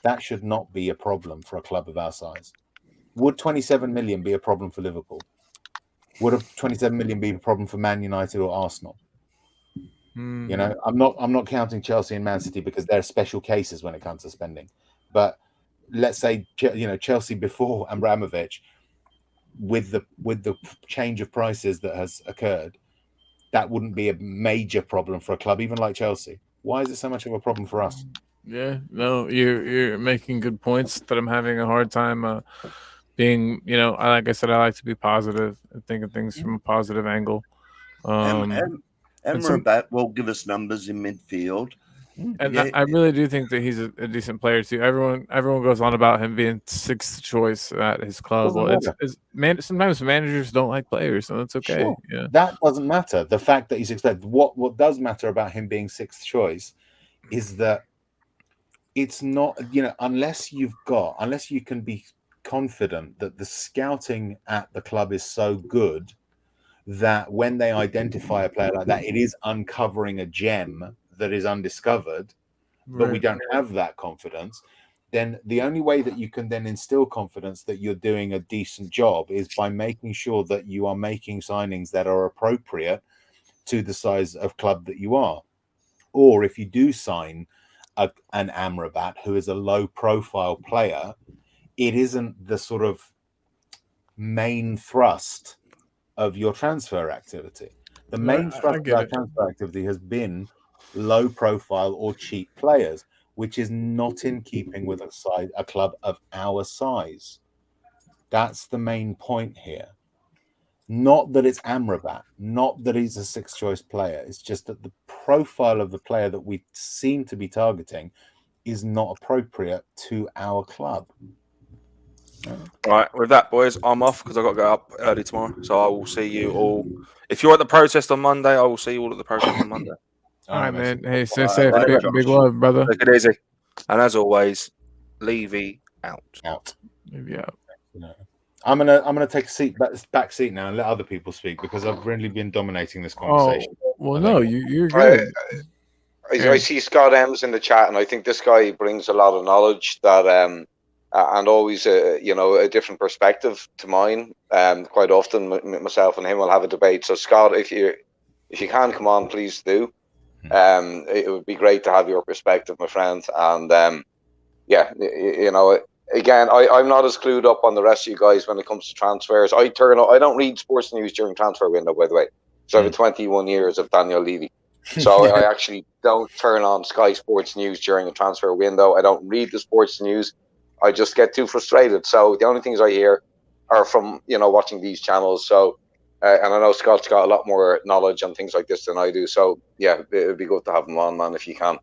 S3: That should not be a problem for a club of our size. Would 27 million be a problem for Liverpool? Would 27 million be a problem for Man United or Arsenal? You know, I'm not counting Chelsea and Man City because they're special cases when it comes to spending. But let's say, you know, Chelsea before Abramovich, with the change of prices that has occurred, that wouldn't be a major problem for a club even like Chelsea. Why is it so much of a problem for us?
S1: Yeah, no, you're making good points that I'm having a hard time being, you know, like I said, I like to be positive and think of things from a positive angle.
S6: Amrabat will give us numbers in midfield.
S1: And I really do think that he's a decent player too. Everyone goes on about him being 6th choice at his club. Well, sometimes managers don't like players, so that's okay.
S3: Sure.
S1: Yeah,
S3: that doesn't matter. The fact that he's expected. What does matter about him being 6th choice is that it's not, you know, unless you can be confident that the scouting at the club is so good that when they identify a player like that, it is uncovering a gem that is undiscovered, but we don't have that confidence. Then the only way that you can then instill confidence that you're doing a decent job is by making sure that you are making signings that are appropriate to the size of club that you are. Or if you do sign an Amrabat, who is a low profile player, it isn't the sort of main thrust of your transfer activity. The main thrust of our transfer activity has been low profile or cheap players, which is not in keeping with a club of our size. That's the main point here. Not that it's Amrabat, not that he's a 6th choice player. It's just that the profile of the player that we seem to be targeting is not appropriate to our club.
S2: Right, with that, boys, I'm off because I've got to go up early tomorrow. So I will see you all. If you're at the protest on Monday, I will see you all at the protest on Monday.
S1: All right, man. Hey, stay safe. Big love, brother.
S2: Take it easy. And as always, Levy out.
S1: Levy out.
S3: I'm gonna take a back seat now and let other people speak because I've really been dominating this conversation.
S1: Oh, well, no, you're good.
S4: I see Scott M's in the chat, and I think this guy brings a lot of knowledge that and always a different perspective to mine. Quite often, myself and him will have a debate. So Scott, if you can come on, please do. It would be great to have your perspective, my friend. And again, I'm not as clued up on the rest of you guys when it comes to transfers. I don't read sports news during transfer window, by the way. So I have 21 years of Daniel Levy. So I actually don't turn on Sky Sports News during a transfer window. I don't read the sports news. I just get too frustrated. So the only things I hear are from, watching these channels. So, and I know Scott's got a lot more knowledge on things like this than I do. So yeah, it would be good to have him on, man, if you can.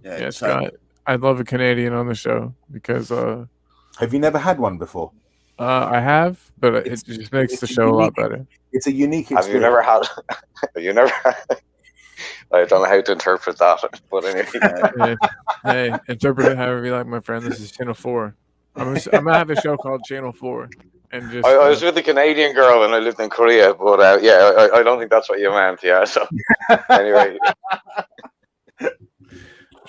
S1: Yeah, Scott. I'd love a Canadian on the show because.
S3: Have you never had one before?
S1: I have, but it just makes the show a lot better.
S3: It's a unique experience.
S4: Have you never had? You never had? I don't know how to interpret that, but anyway.
S1: Hey, interpret it however you like, my friend. This is Channel 4. I'm gonna have a show called Channel 4, and just.
S4: I was with a Canadian girl and I lived in Korea, but I don't think that's what you meant. Yeah, so anyway.
S1: I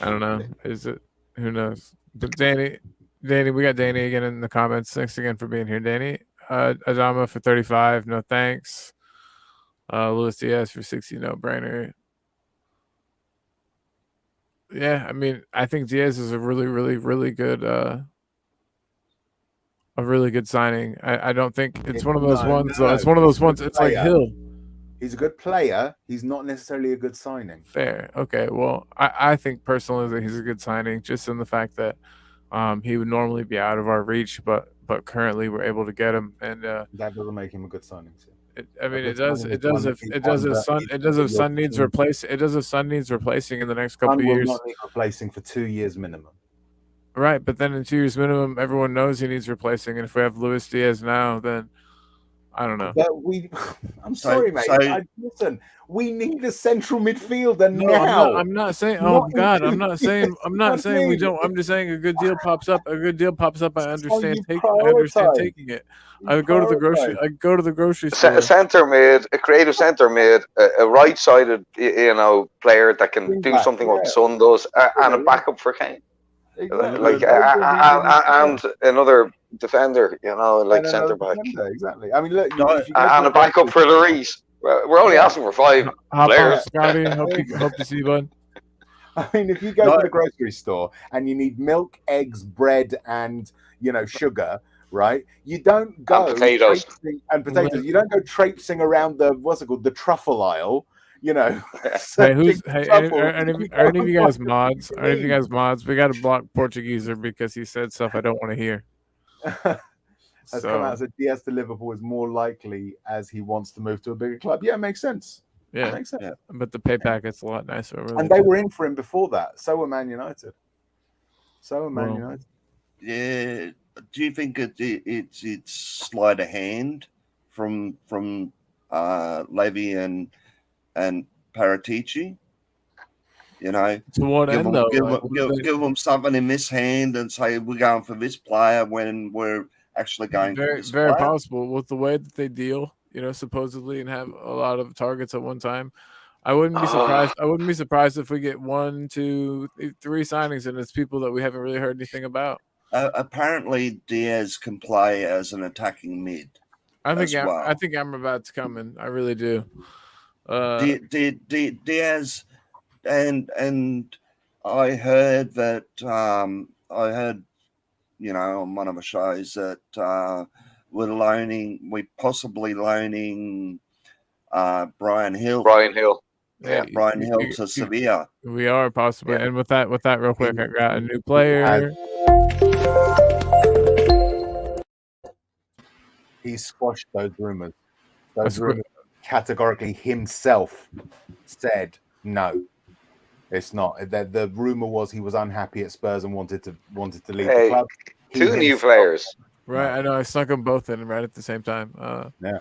S1: don't know. Is it? Who knows? But Danny, we got Danny again in the comments. Thanks again for being here, Danny. Adama for 35. No thanks. Luis Diaz for 60. No brainer. Yeah, I mean, I think Diaz is a really, really, really good, a really good signing. I don't think it's one of those ones. No. It's one of those ones. It's like Hill.
S3: He's a good player. He's not necessarily a good signing.
S1: Fair. Okay. Well, I think personally that he's a good signing, just in the fact that he would normally be out of our reach, but currently we're able to get him, and
S3: that doesn't make him a good signing.
S1: It does if Sun needs replacing in the next couple of years.
S3: Will not need replacing for 2 years minimum.
S1: Right, but then in 2 years minimum, everyone knows he needs replacing, and if we have Luis Diaz now, then I don't know.
S3: But I'm sorry, mate. Listen, we need a central midfielder now.
S1: I'm not saying. Oh God, I'm not saying we don't. I'm just saying a good deal pops up. I understand taking it. I go to the grocery store.
S4: A centre mid, a creative centre mid, a right-sided, player that can do something what the Sun does, and a backup for Kane. Exactly. And another defender, like centre back.
S3: Exactly. I mean, look,
S4: and a backup for Lloris. We're only asking for 5
S1: Hop on,
S4: players.
S1: Scotty. Hope to see you, bud.
S3: I mean, if you go to the grocery store and you need milk, eggs, bread, and sugar, right? You don't go
S4: And potatoes.
S3: and potatoes. You don't go traipsing around the truffle aisle.
S1: Hey, are any of you guys mods? Are any of you guys mods? We got to block Portugueser because he said stuff I don't want to hear.
S3: Has come out and said Diaz to Liverpool is more likely as he wants to move to a bigger club. Yeah, it makes sense.
S1: Yeah,
S3: makes sense.
S1: Yeah. But the pay packet's a lot nicer.
S3: And they were in for him before that. So were Man United.
S6: Yeah. Do you think it's sleight of hand from Levy and Paratici?
S1: To what end though?
S6: Give them something in this hand and say we're going for this player when we're actually going for this
S1: very
S6: player.
S1: possible with the way that they deal, supposedly, and have a lot of targets at one time. I wouldn't be surprised. I wouldn't be surprised if we get 1, 2, 3 signings and it's people that we haven't really heard anything about.
S6: Apparently, Diaz can play as an attacking mid.
S1: I think Amrabat's coming. I really do.
S6: Diaz, and I heard that on one of the shows that we're possibly loaning Brian Hill.
S4: Yeah,
S6: Brian Hill to Sevilla.
S1: We are possibly, and with that, real quick, I got a new player.
S3: He squashed those rumors. Those rumors categorically himself said no. It's not. The rumor was he was unhappy at Spurs and wanted to leave the club.
S4: 2 new players.
S1: Right, I know. I snuck them both in right at the same time.
S3: Yeah.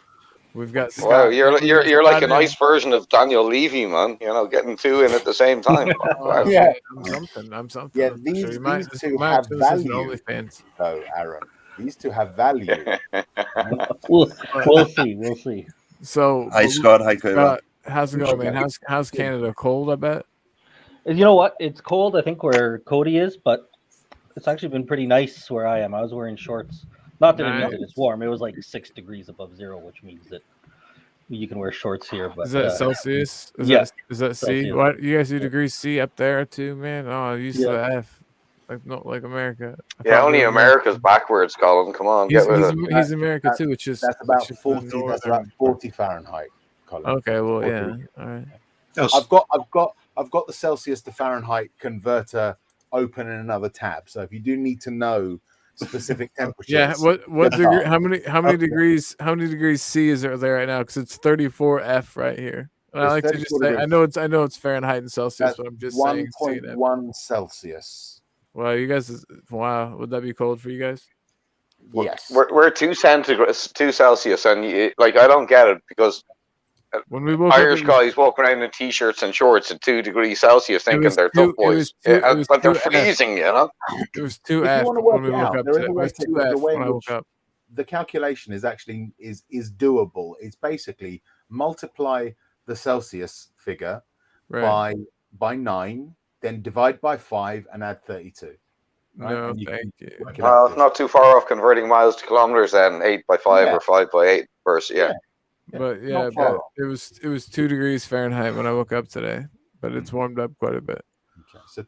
S1: We've got Scott.
S4: Wow, you're like a nice version of Daniel Levy, man. Getting 2 in at the same time. Wow.
S3: Yeah,
S1: I'm something.
S3: Yeah, these two have value, though, Aaron. These two have value.
S5: We'll see.
S1: So,
S6: hey Scott, hey Cooper.
S1: How's it going, man? How's Canada? Cold, I bet.
S7: You know what? It's cold, I think, where Cody is, but it's actually been pretty nice where I am. I was wearing shorts. Not that it means that it's warm. It was like 6 degrees above zero, which means that you can wear shorts here. But
S1: is that Celsius? Is that C? What, you guys do degrees C up there too, man? Oh, I used to F. Like America.
S4: Only America's backwards, Colin. Come on, get with it.
S1: He's America too. It's just
S3: that's about 40. That's about 40 Fahrenheit, Colin.
S1: Okay, well, 40. Yeah, all
S3: right. I've got the Celsius to Fahrenheit converter open in another tab. So if you do need to know specific temperatures,
S1: yeah. What degree? How many degrees? How many degrees C is there right now? Because it's 34 F right here. And I like to just say, I know it's Fahrenheit and Celsius, but I'm just saying
S3: 1.1 Celsius.
S1: Wow, you guys! Wow, would that be cold for you guys?
S3: Yes,
S4: we're 2 Celsius, and I don't get it because
S1: when we woke
S4: Irish guys walk around in t-shirts and shorts at 2 degrees Celsius, thinking they're tough boys, but they're freezing.
S1: It was 2 F when we woke up. It was 2 F when I woke up.
S3: The calculation is actually is doable. It's basically multiply the Celsius figure by 9. Then divide by 5 and add 32.
S1: Right? No, thank you.
S4: Well, it's not too far off converting miles to kilometers. Then 8 by 5 or 5 by 8 versus
S1: But it was 2 degrees Fahrenheit when I woke up today, but it's warmed up quite a bit.
S3: Okay. So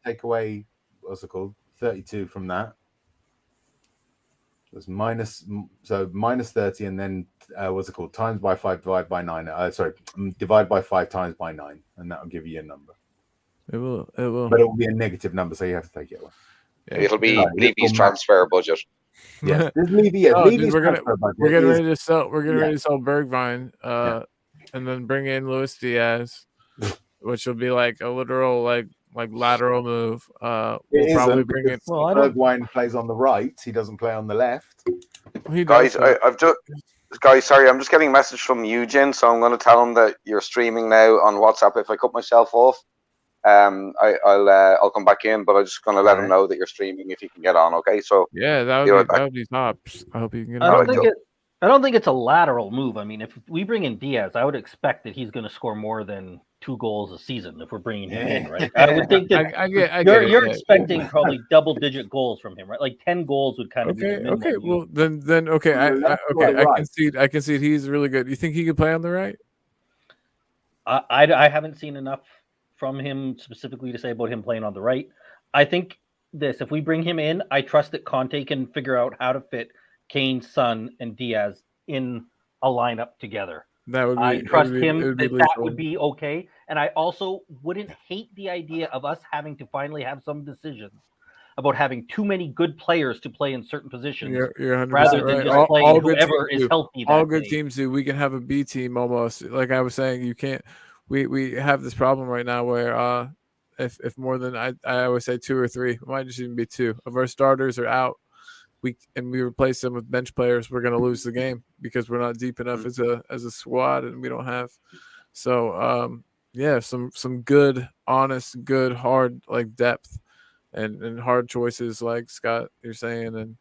S3: take away what's it called 32 from that. It's minus 30, and then what's it called times by 5 divide by 9. Divide by 5 times by 9, and that will give you a number.
S1: It will.
S3: But it will be a negative number, so you have to take it away.
S4: Yeah. It'll be Levy's transfer budget.
S3: Yeah, Levy's transfer budget.
S1: We're getting ready to sell. We're getting ready to sell Bergwijn, and then bring in Luis Diaz, which will be like a literal like lateral move. We'll probably bring in.
S3: Well, Bergwijn plays on the right. He doesn't play on the left.
S4: Guys, sorry, I'm just getting a message from Eugene, so I'm going to tell him that you're streaming now on WhatsApp. If I cut myself off, I'll come back in, but I'm just going to let him know that you're streaming if you can get on. Okay, so
S1: yeah, that would be tops. I hope you can get on.
S7: I don't think it's a lateral move. I mean, if we bring in Diaz, I would expect that he's going to score more than 2 goals a season if we're bringing him in, right? I would think that
S1: I get
S7: you're
S1: it.
S7: expecting probably double-digit goals from him, right? Like 10 goals would kind of be the minimum.
S1: Okay. Well, then okay. I concede he's really good. You think he could play on the right?
S7: I haven't seen enough from him specifically to say about him playing on the right. I think if we bring him in, I trust that Conte can figure out how to fit Kane, Son, and Diaz in a lineup together.
S1: That would be.
S7: I trust him that
S1: lethal.
S7: would be okay. And I also wouldn't hate the idea of us having to finally have some decisions about having too many good players to play in certain positions,
S1: You're 100%
S7: rather than
S1: right.
S7: just playing whoever is healthy.
S1: All good teams do. We can have a B team almost. Like I was saying, you can't. We have this problem right now where if more than I always say 2 or 3, it might just even be 2 of our starters are out. We replace them with bench players, we're going to lose the game because we're not deep enough as a squad, and we don't have. So some good, honest, good, hard like depth, and hard choices like Scott you're saying, and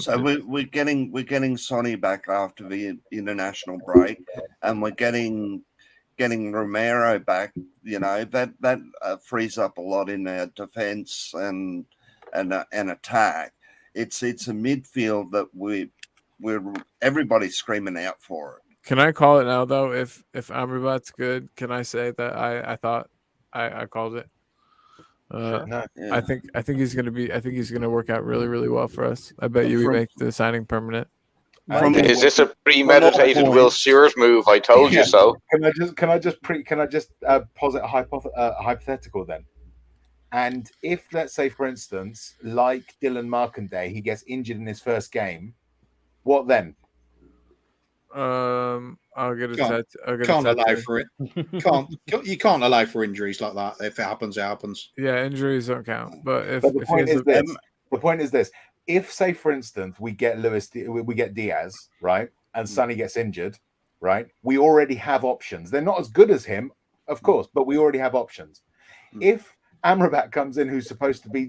S6: so we're getting Sonny back after the international break, and we're getting Romero back. You know that frees up a lot in our defense and attack. It's a midfield that we're everybody's screaming out for it.
S1: Can I call it now though? If Amrabat's good, can I say that I thought I called it?
S3: No.
S6: Yeah.
S1: I think he's gonna work out really, really well for us. I bet you we make the signing permanent.
S4: Is this a premeditated Will Stewart move? I told you so.
S3: Can I just posit a hypothetical then? And if, let's say, for instance, like Dylan Markanday, he gets injured in his first game, what then?
S1: I'll get a
S8: Can't allow for it. You can't allow for injuries like that. If it happens, it happens.
S1: Yeah, injuries don't count. But
S3: the point is this: if, say, for instance, we get Diaz, right, and Sonny gets injured, right, we already have options. They're not as good as him, of course, but we already have options. If Amrabat comes in, who's supposed to be,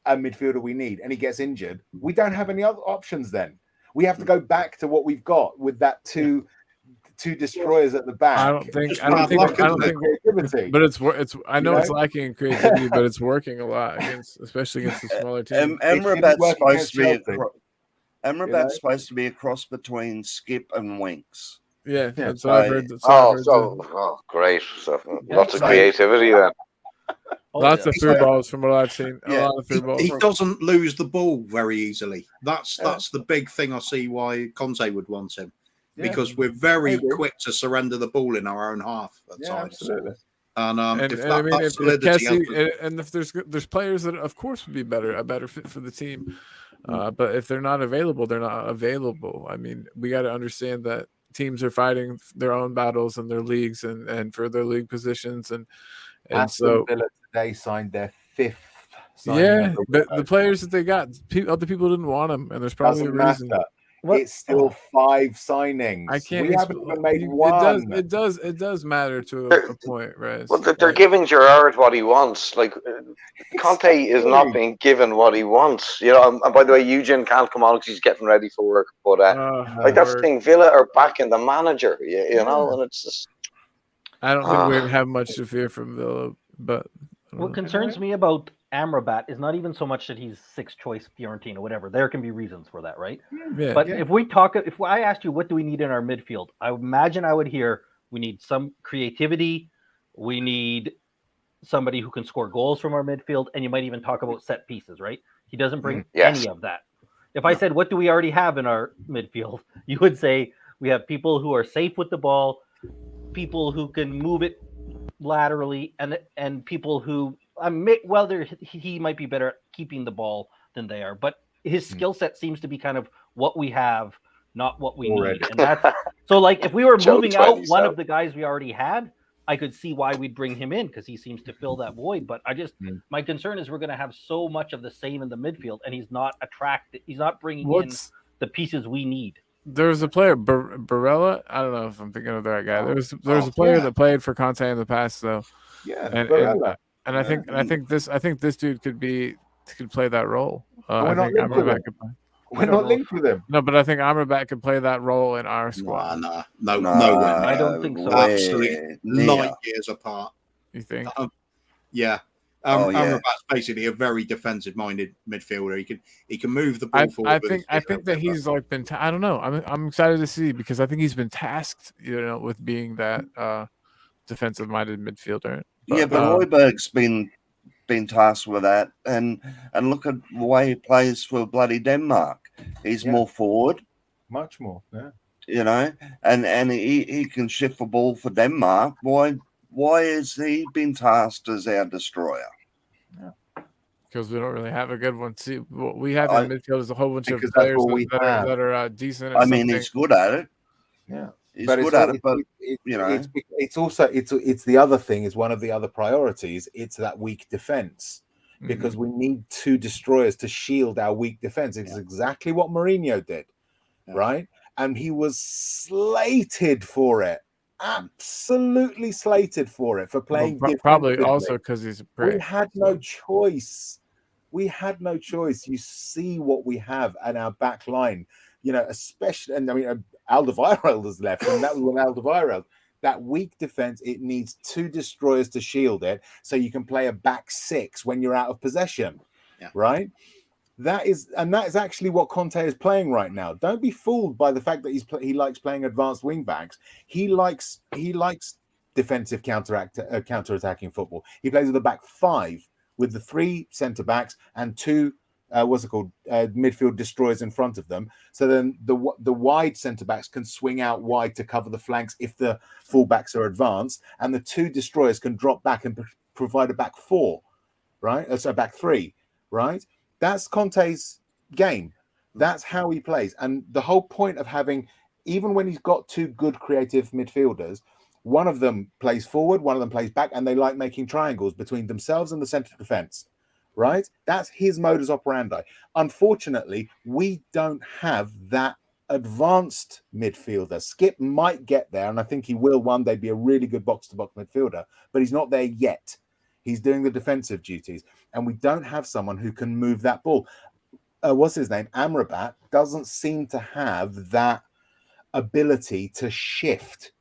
S3: a midfielder we need, and he gets injured, we don't have any other options then. We have to go back to what we've got with that two destroyers at the back.
S1: I don't think creativity. But it's I know it's lacking in creativity, but it's working a lot especially against the smaller teams.
S6: Amrabat's supposed to be a cross between Skip and Winks.
S1: Yeah, that's what I've heard.
S4: Great. So lots of creativity then.
S1: Lots of through balls from what I've seen. A lot of through balls.
S8: He doesn't lose the ball very easily. That's the big thing I see why Conte would want him. Because we're very quick to surrender the ball in our own half at times.
S3: Absolutely.
S8: And
S1: if there's players that of course would be a better fit for the team, but if they're not available, they're not available. I mean, we got to understand that teams are fighting their own battles in their leagues and for their league positions, and so
S3: Villa today signed their 5th.
S1: But the players that they got, other people didn't want them, and there's probably a reason.
S3: It's still 5 signings.
S1: I can't.
S3: We haven't even made one.
S1: It does matter to a point, right?
S4: Well, they're giving Gerrard what he wants. Like Conte is not being given what he wants. And by the way, Eugene can't come on because he's getting ready for work. But that's the thing. Villa are backing the manager. And it's just.
S1: I don't think we have much to fear from Villa, but
S7: what concerns me about Amrabat is not even so much that he's 6th choice Fiorentina, whatever. There can be reasons for that, right? But if I asked you what do we need in our midfield, I imagine I would hear we need some creativity, we need somebody who can score goals from our midfield, and you might even talk about set pieces, right? He doesn't bring any of that. If I said what do we already have in our midfield, you would say we have people who are safe with the ball, people who can move it laterally, and people who he might be better at keeping the ball than they are, but his skill set seems to be kind of what we have, not what we need. And that's so like if we were moving out one of the guys we already had, I could see why we'd bring him in because he seems to fill that void. But my concern is we're going to have so much of the same in the midfield, and he's not bringing in the pieces we need.
S1: There's a player, Barella. I don't know if I'm thinking of the right guy. There's a player that played for Conte in the past, though.
S3: Yeah,
S1: Barella. And I think this dude could play that role. I think Amrabat could play.
S3: We're not linked with him.
S1: No, but I think Amrabat could play that role in our squad.
S8: No way.
S7: I don't think so.
S8: Absolutely light years apart.
S1: You think?
S8: Yeah. Amrabat's basically a very defensive-minded midfielder. He can move the ball forward.
S1: I think that he's like been. I don't know. I'm excited to see because I think he's been tasked, with being that defensive-minded midfielder.
S6: But Højbjerg's been tasked with that, and look at the way he plays for bloody Denmark. He's more forward,
S3: much more. Yeah.
S6: And he can shift the ball for Denmark. Why has he been tasked as our destroyer?
S1: Because we don't really have a good one. See, what we have in midfield is a whole bunch of players that are decent.
S6: I mean, he's good at it.
S3: Yeah,
S6: he's good at it. But
S3: it's also it's the other thing. Is one of the other priorities. It's that weak defense because we need 2 destroyers to shield our weak defense. It's exactly what Mourinho did, right? And he was slated for it. Absolutely slated for it for playing.
S1: Probably also because he's a prick.
S3: We had no choice. You see what we have at our back line, especially. And I mean, Alderweireld has left, and that was when Alderweireld. That weak defense, it needs 2 destroyers to shield it, so you can play a back 6 when you're out of possession, right? That is actually what Conte is playing right now. Don't be fooled by the fact that he likes playing advanced wing backs. He likes defensive counter-attacking football. He plays with a back 5 with the 3 centre backs and 2 midfield destroyers in front of them. So then the wide centre backs can swing out wide to cover the flanks if the full backs are advanced, and the 2 destroyers can drop back and provide a back 4, right? So back 3, right? That's Conte's game. That's how he plays. And the whole point of having, even when he's got 2 good creative midfielders, one of them plays forward, one of them plays back, and they like making triangles between themselves and the centre defence, right? That's his modus operandi. Unfortunately, we don't have that advanced midfielder. Skip might get there, and I think he will one day be a really good box-to-box midfielder, but he's not there yet. He's doing the defensive duties, and we don't have someone who can move that ball. What's his name? Amrabat doesn't seem to have that ability to shift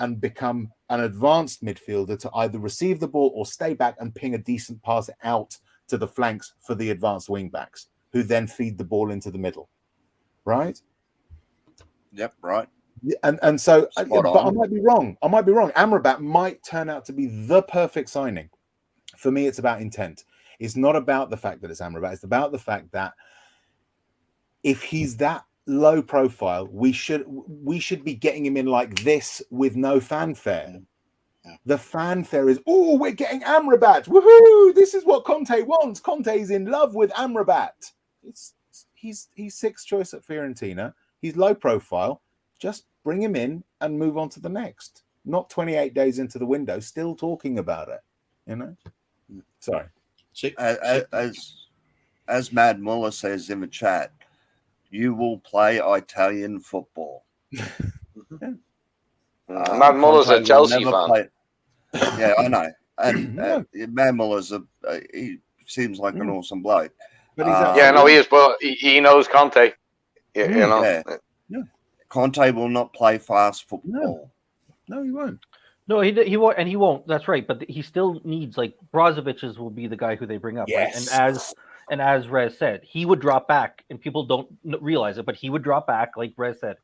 S3: and become an advanced midfielder to either receive the ball or stay back and ping a decent pass out to the flanks for the advanced wing backs, who then feed the ball into the middle. Right?
S6: Yep, right.
S3: And so, but I might be wrong. Amrabat might turn out to be the perfect signing. For me, it's about intent. It's not about the fact that it's Amrabat. It's about the fact that if he's that low profile, we should be getting him in like this with no fanfare. Yeah. The fanfare is, oh, we're getting Amrabat. Woohoo! This is what Conte wants. Conte's in love with Amrabat. He's 6th choice at Fiorentina. He's low profile. Just bring him in and move on to the next. Not 28 days into the window, still talking about it. Sorry.
S6: As Mad Muller says in the chat, you will play Italian football.
S4: Mad Muller's a Chelsea fan.
S6: Yeah, I know. And Mad Muller's he seems like an awesome bloke.
S4: But he is, but he knows Conte.
S6: Yeah. Conte will not play fast football.
S3: No, he won't.
S7: No, he won't, and he won't. That's right. But he still needs, like, Brozovic's will be the guy who they bring up.
S3: Yes.
S7: Right? And as Rez said, he would drop back, and people don't realize it, but he would drop back, like Rez said,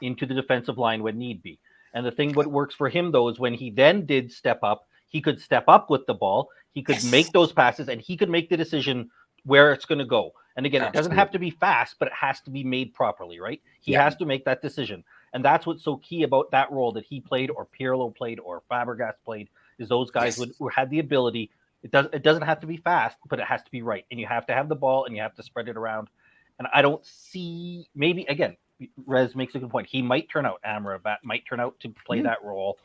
S7: into the defensive line when need be. And the thing what works for him, though, is when he then did step up, he could step up with the ball, he could make those passes, and he could make the decision where it's going to go. And again, it doesn't have to be fast, but it has to be made properly, right? He has to make that decision. And that's what's so key about that role that he played, or Pirlo played, or Fabregas played, is those guys who had the ability. It doesn't have to be fast, but it has to be right. And you have to have the ball, and you have to spread it around. And I don't see, maybe, again, Rez makes a good point. He might turn out, Amrabat might turn out to play that role.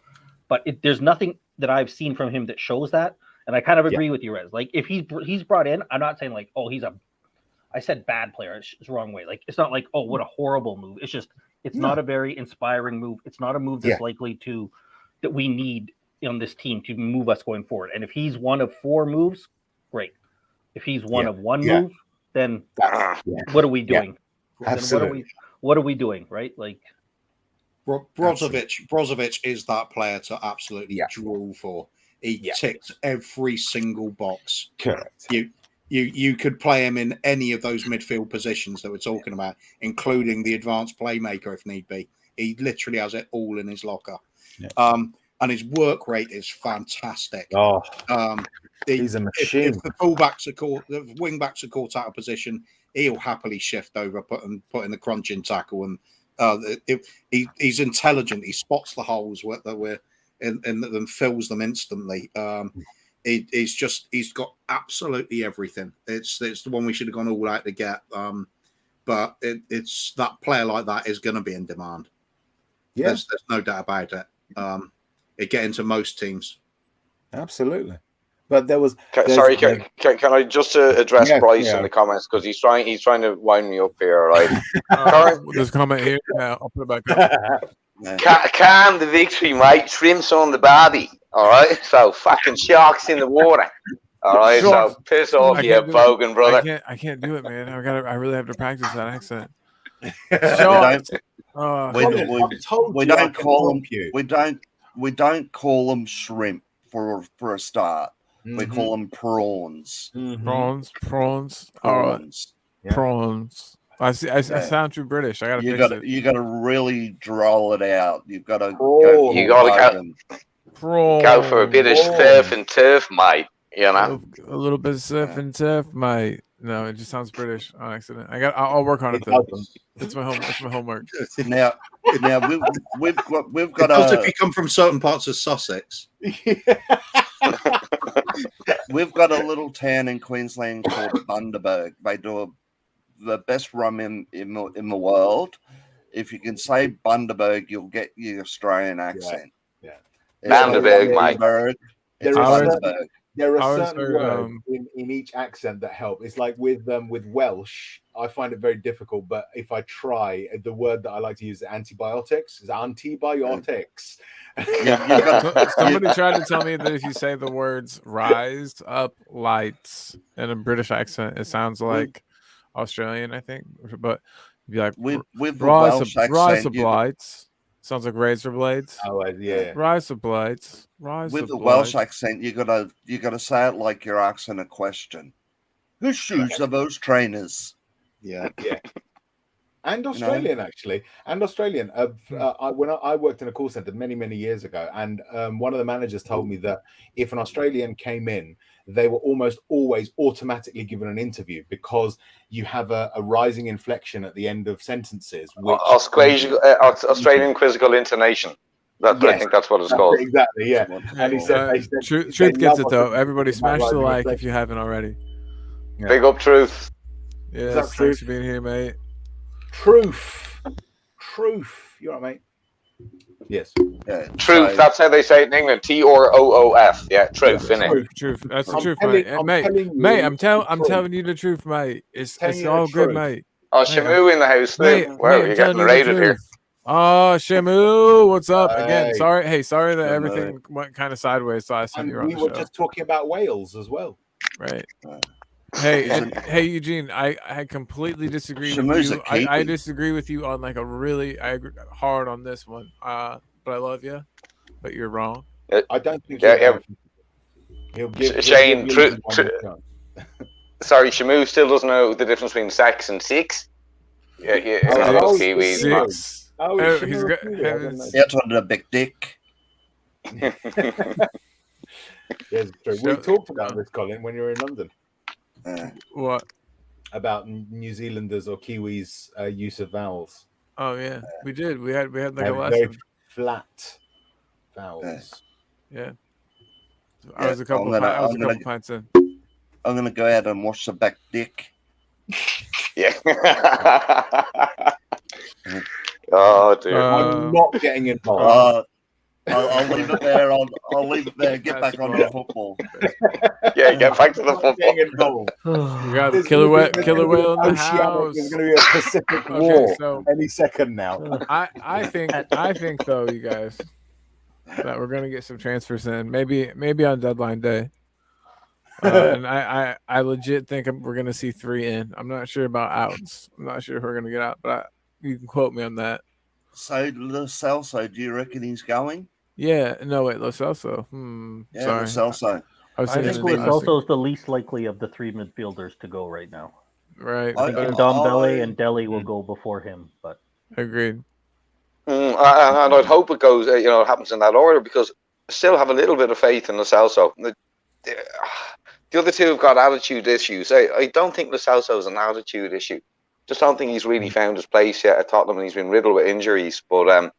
S7: But there's nothing that I've seen from him that shows that. And I kind of agree with you, Rez. Like, if he's brought in, I'm not saying, like, oh, I said bad player. It's the wrong way. Like, it's not like, oh, what a horrible move. It's just, it's not a very inspiring move. It's not a move that's likely that we need on this team to move us going forward. And if he's one of 4 moves, great. If he's one of one move, then what are we doing?
S3: Absolutely.
S7: Then what are we doing, right? Like
S8: Brozovic is that player to absolutely drool for. He ticks every single box.
S3: Correct.
S8: You could play him in any of those midfield positions that we're talking about, including the advanced playmaker if need be. He literally has it all in his locker. Yeah. And his work rate is fantastic.
S3: Oh,
S8: he's
S3: a machine.
S8: If the fullbacks are caught, the wing backs are caught out of position, he'll happily shift over, put in the crunching tackle, and he's intelligent. He spots the holes that we're in and fills them instantly. He's got absolutely everything. It's the one we should have gone all out to get. But it's that player like that is going to be in demand. Yeah, there's no doubt about it. It get into most teams.
S3: Absolutely. But there was
S4: sorry. Can I just address Bryce in the comments, because he's trying to wind me up here, right?
S1: There's a comment here. I'll put it back up.
S4: Calm the victory, mate. Shrimps on the barbie. All right. So fucking sharks in the water. All right.
S1: Sharks.
S4: So piss off, you bogan brother.
S1: I can't do it, man. I really have to practice that accent.
S6: We don't call them shrimp for a start. Mm-hmm. We call them prawns.
S1: Mm-hmm. Prawns. All right. Yeah. Prawns. I sound too British. I gotta fix it.
S6: You gotta really drawl it out. You've got to
S4: go for a bit of surf and turf, mate. You know,
S1: a little bit of surf and turf, mate. No, it just sounds British on accident. I'll work on it though. It's my homework.
S6: Now we've got.
S8: If you come from certain parts of Sussex.
S6: We've got a little town in Queensland called Bundaberg. They do the best rum in the world. If you can say Bundaberg, you'll get your Australian accent.
S4: Yeah. Bundaberg, mate.
S3: There are certain words in each accent that help. It's like with Welsh, I find it very difficult. But if I try, the word that I like to use is antibiotics. Is antibiotics.
S1: Somebody tried to tell me that if you say the words "rise up lights" in a British accent, it sounds like Australian, I think. But you'd be like,
S6: with
S1: rise up lights. Sounds like razor blades.
S3: Oh yeah.
S1: Rise of blades.
S6: With the Welsh accent, you gotta say it like you're asking a question. Whose shoes are those trainers?
S3: Yeah. And Australian, actually. And Australian. When I worked in a call center many years ago, and one of the managers told me that if an Australian came in, they were almost always automatically given an interview because you have a rising inflection at the end of sentences. Which
S4: Australian quizzical intonation. I think that's what it's called.
S3: Exactly, yeah. And he said,
S1: Truth gets it, though. Everybody smash the like if you haven't already.
S4: Yeah. Big up, Truth.
S1: Yes, thanks for being here, mate.
S3: Truth. You're right, mate. Yes.
S4: Truth. That's how they say it in England. TROOF. Yeah, truth, innit?
S1: Truth. That's the truth, mate. I'm telling you the truth, mate. It's all good, mate.
S4: Oh, Shamu in the house, mate. Wow, you're getting raided here.
S1: Oh, Shamu, what's up? Again, sorry that everything went kind of sideways last time you were on the show.
S3: We were just talking about Wales as well.
S1: Right. Hey, Eugene, I completely disagree with you. I disagree with you on like I agree hard on this one. But I love you, but you're wrong.
S3: I don't think.
S4: Shane, sorry, Shamu still doesn't know the difference between sex and six. Yeah.
S1: Six.
S6: He's got a big dick.
S3: Yes, true. We talked about this, Colin, when you were in London.
S1: What
S3: about New Zealanders or Kiwis' use of vowels?
S1: Oh yeah, we did. We had like a lesson.
S3: Very flat vowels.
S1: Yeah. I was a couple pints in.
S6: I'm gonna go ahead and wash the back dick.
S4: Yeah. Oh dear.
S3: I'm not getting involved.
S6: I'll leave it there. I'll leave it there. Get back on the football.
S4: Yeah, get back to the football.
S1: You got killer whale in the house.
S3: There's going to be a Pacific War any second now.
S1: I think though, you guys, that we're going to get some transfers in. Maybe on deadline day. And I legit think we're going to see 3 in. I'm not sure about outs. I'm not sure if we're going to get out, but you can quote me on that.
S6: So Lo Celso, do you reckon he's going?
S1: Yeah, no, wait, Lo Celso.
S6: Yeah,
S1: Sorry.
S6: Lo Celso.
S1: I
S7: think Lo Celso is the least likely of the 3 midfielders to go right now.
S1: Right.
S7: I think Ndombele and Dele will go before him, but
S1: agreed.
S4: And I'd hope it goes, it happens in that order, because I still have a little bit of faith in Lo Celso. The other two have got attitude issues. I don't think Lo Celso is an attitude issue. Just don't think he's really found his place yet at Tottenham, and he's been riddled with injuries. But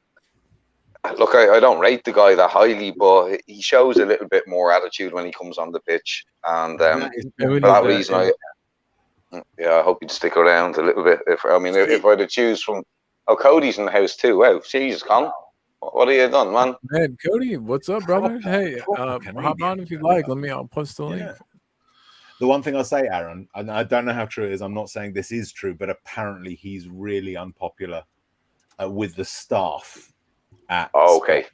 S4: look, I don't rate the guy that highly, but he shows a little bit more attitude when he comes on the pitch, and for that reason, I hope he'd stick around a little bit. If I had to choose from, Cody's in the house too. Wow, Jesus, Colin, what have you done, man?
S1: Man, Cody, what's up, brother? Hey, hop on if you'd like. I'll post the link.
S3: The one thing I'll say, Aaron, and I don't know how true it is, I'm not saying this is true, but apparently he's really unpopular with the staff at
S4: okay.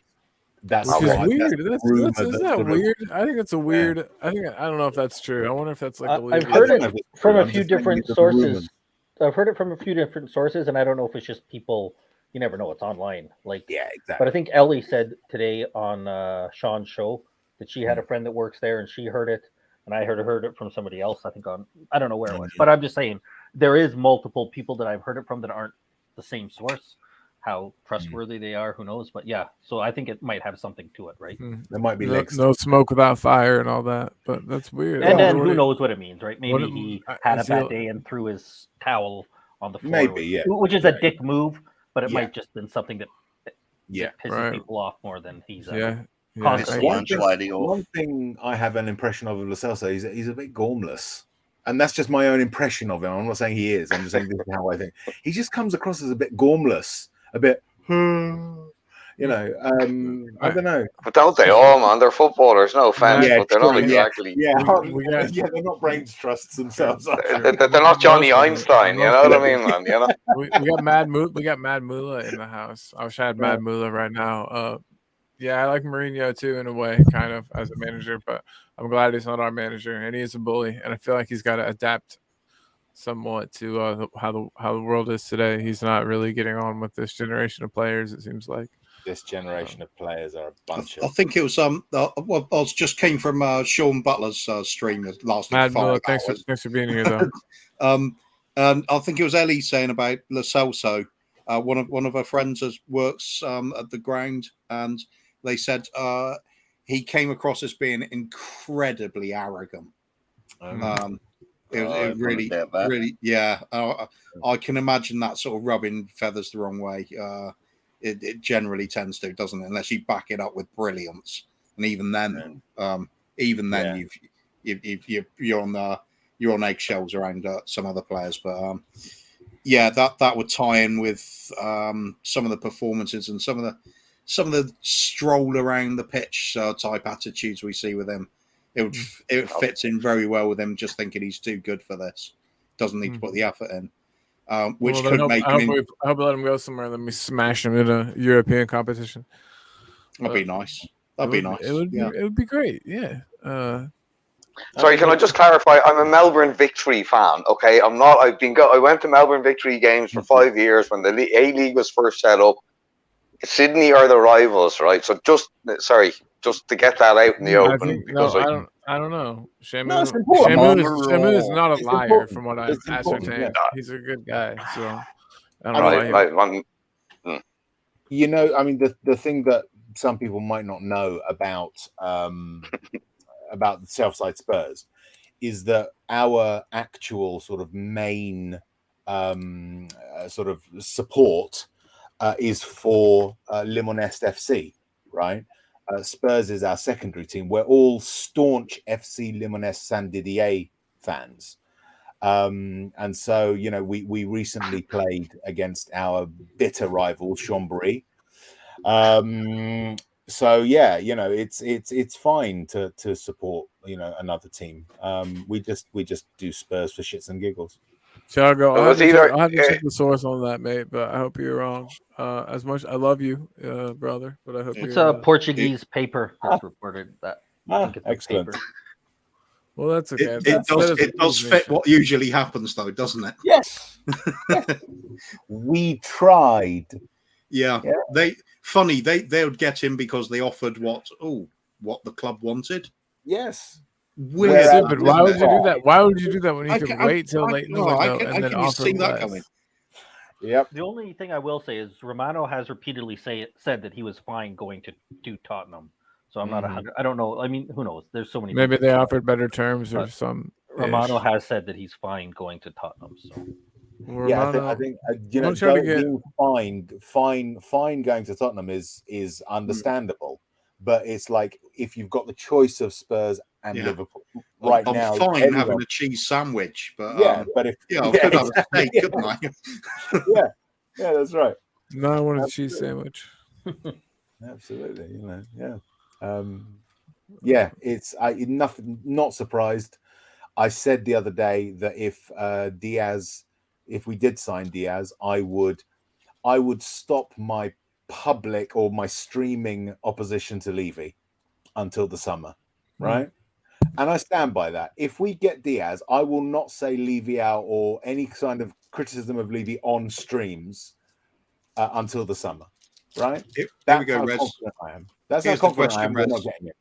S3: That's
S1: weird. Is that weird? I think it's a weird. I don't know if that's true. I wonder if that's like
S7: I've heard it from a few different sources. I've heard it from a few different sources, and I don't know if it's just people. You never know. It's online.
S3: Yeah, exactly.
S7: But I think Ellie said today on Sean's show that she had a friend that works there, and she heard it, and I heard it from somebody else. I think I don't know where it was, but I'm just saying there is multiple people that I've heard it from that aren't the same source. How trustworthy they are, who knows? But yeah, so I think it might have something to it, right?
S3: There might be
S1: no smoke without fire and all that, but that's weird.
S7: And then who knows what it means, right? Maybe he had a bad day and threw his towel on the floor, which is a dick move, but it might just been something that pisses people off more than he's
S3: One thing I have an impression of Lo Celso, he's a bit gormless. And that's just my own impression of him. I'm not saying he is. I'm just saying this is how I think. He just comes across as a bit gormless, a bit, I don't know.
S4: But don't they all, man? They're footballers, no offense, but they're not exactly.
S3: They're not brains trusts themselves.
S4: They're not Johnny Einstein, you know what I mean, man? You know.
S1: we got Mad Mula in the house. I wish I had Mad Mula right now. I like Mourinho too, in a way, kind of as a manager, but I'm glad he's not our manager, and he is a bully, and I feel like he's got to adapt somewhat to how the world is today. He's not really getting on with this generation of players. It seems like
S3: this generation of players are a bunch of.
S8: I think it was I just came from Sean Butler's stream that lasted
S1: Mad
S8: 5
S1: Mula,
S8: hours.
S1: thanks for being here, though.
S8: And I think it was Ellie saying about Lo Celso. One of her friends works at the ground, and they said he came across as being incredibly arrogant. It really, yeah. I can imagine that sort of rubbing feathers the wrong way. It generally tends to, doesn't it? Unless you back it up with brilliance, and even then, you're on eggshells around some other players. But that would tie in with some of the performances and some of the stroll around the pitch type attitudes we see with him. It fits in very well with him just thinking he's too good for this. Doesn't need to put the effort in. Which could make him.
S1: I hope we let him go somewhere. Let me smash him in a European competition.
S8: That'd be nice. That'd be nice.
S1: It would be great. Yeah.
S4: Sorry, can I just clarify? I'm a Melbourne Victory fan. Okay, I'm not. I went to Melbourne Victory games for 5 years when the A League was first set up. Sydney are the rivals, right? So just to get that out in the open.
S1: I don't know. Shamu is not a liar, from what I've ascertained. Yeah. He's a good guy. So I don't know.
S3: You know, I mean, the thing that some people might not know about the Southside Spurs is that our actual sort of main sort of support is for Limonest FC, right? Spurs is our secondary team. We're all staunch FC Limonest San Didier fans. And so, you know, we recently played against our bitter rival, Chambéry. So yeah, you know, it's fine to support, you know, another team. We just do Spurs for shits and giggles.
S1: Thiago, I'll have to check the source on that, mate, but I hope you're wrong. As much I love you, brother, but I hope
S7: it's a Portuguese paper that's reported that.
S3: Excellent.
S1: Well, that's okay.
S8: It does fit what usually happens, though, doesn't it?
S3: Yes. We tried.
S8: Yeah. They would get him because they offered what the club wanted.
S3: Yes.
S8: Weird,
S1: stupid. Why would you do that? Why would you do that when you could wait till late in the window and then offer less?
S3: Yep.
S7: The only thing I will say is Romano has repeatedly said that he was fine going to do Tottenham. So I'm not 100. I don't know. I mean, who knows? There's so many.
S1: Maybe they offered better terms or some.
S7: Romano has said that he's fine going to Tottenham. So.
S3: Romano, I think being fine going to Tottenham is understandable, but it's like if you've got the choice of Spurs and Liverpool right now,
S8: I'm fine having a cheese sandwich, but
S3: but if
S8: I could have a steak, couldn't I?
S3: yeah, that's right.
S1: No, I want a cheese sandwich.
S3: Absolutely, it's nothing. Not surprised. I said the other day that if we did sign Diaz, I would stop my public or my streaming opposition to Levy until the summer, right? And I stand by that. If we get Diaz, I will not say Levy out or any kind of criticism of Levy on streams until the summer, right?
S8: There we go, Rez.
S3: I am. That's how confident I am. We're not getting it.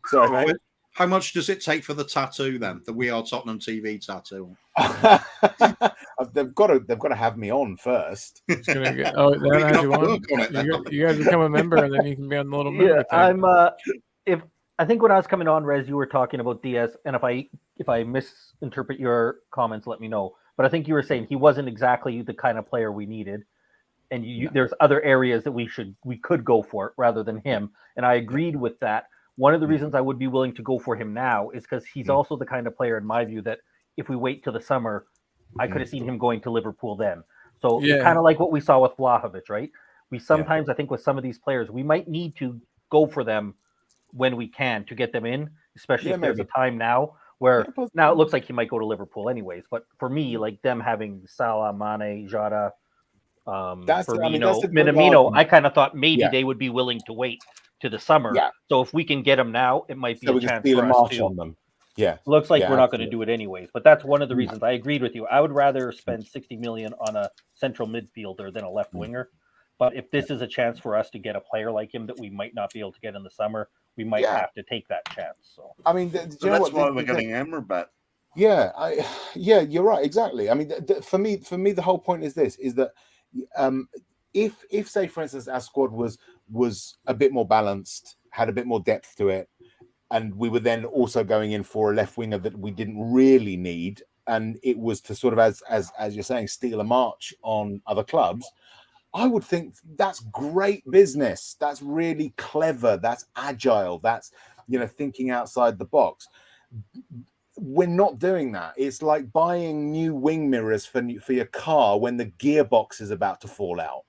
S3: Sorry, mate.
S8: How much does it take for the tattoo then? The We Are Tottenham TV tattoo.
S3: They've got to have me on first.
S1: You guys become a member and then you can be on the little member thing.
S7: I think when I was coming on, Rez, you were talking about Diaz, and if I misinterpret your comments, let me know. But I think you were saying he wasn't exactly the kind of player we needed, and there's other areas that we could go for rather than him. And I agreed with that. One of the reasons I would be willing to go for him now is because he's also the kind of player, in my view, that if we wait till the summer, I could have seen him going to Liverpool then. So kind of like what we saw with Vlahovic, right? We sometimes, I think, with some of these players, we might need to go for them when we can to get them in, especially if there's a time now where now it looks like he might go to Liverpool anyways. But for me, like them having Salah, Mane, Jota, Firmino, Minamino, I kind of thought maybe they would be willing to wait to the summer. Yeah. So if we can get them now, it might be a chance for us to.
S3: On them. Yeah.
S7: Looks like we're not going to do it anyways. But that's one of the reasons I agreed with you. I would rather spend 60 million on a central midfielder than a left winger. But if this is a chance for us to get a player like him that we might not be able to get in the summer, we might have to take that chance. So
S3: I mean,
S6: that's why we're getting Amrabat.
S3: Yeah, you're right. Exactly. I mean, for me, the whole point is this: is that if say, for instance, our squad was a bit more balanced, had a bit more depth to it, and we were then also going in for a left winger that we didn't really need, and it was to sort of, as you're saying, steal a march on other clubs, I would think that's great business. That's really clever. That's agile. That's, thinking outside the box. We're not doing that. It's like buying new wing mirrors for your car when the gearbox is about to fall out,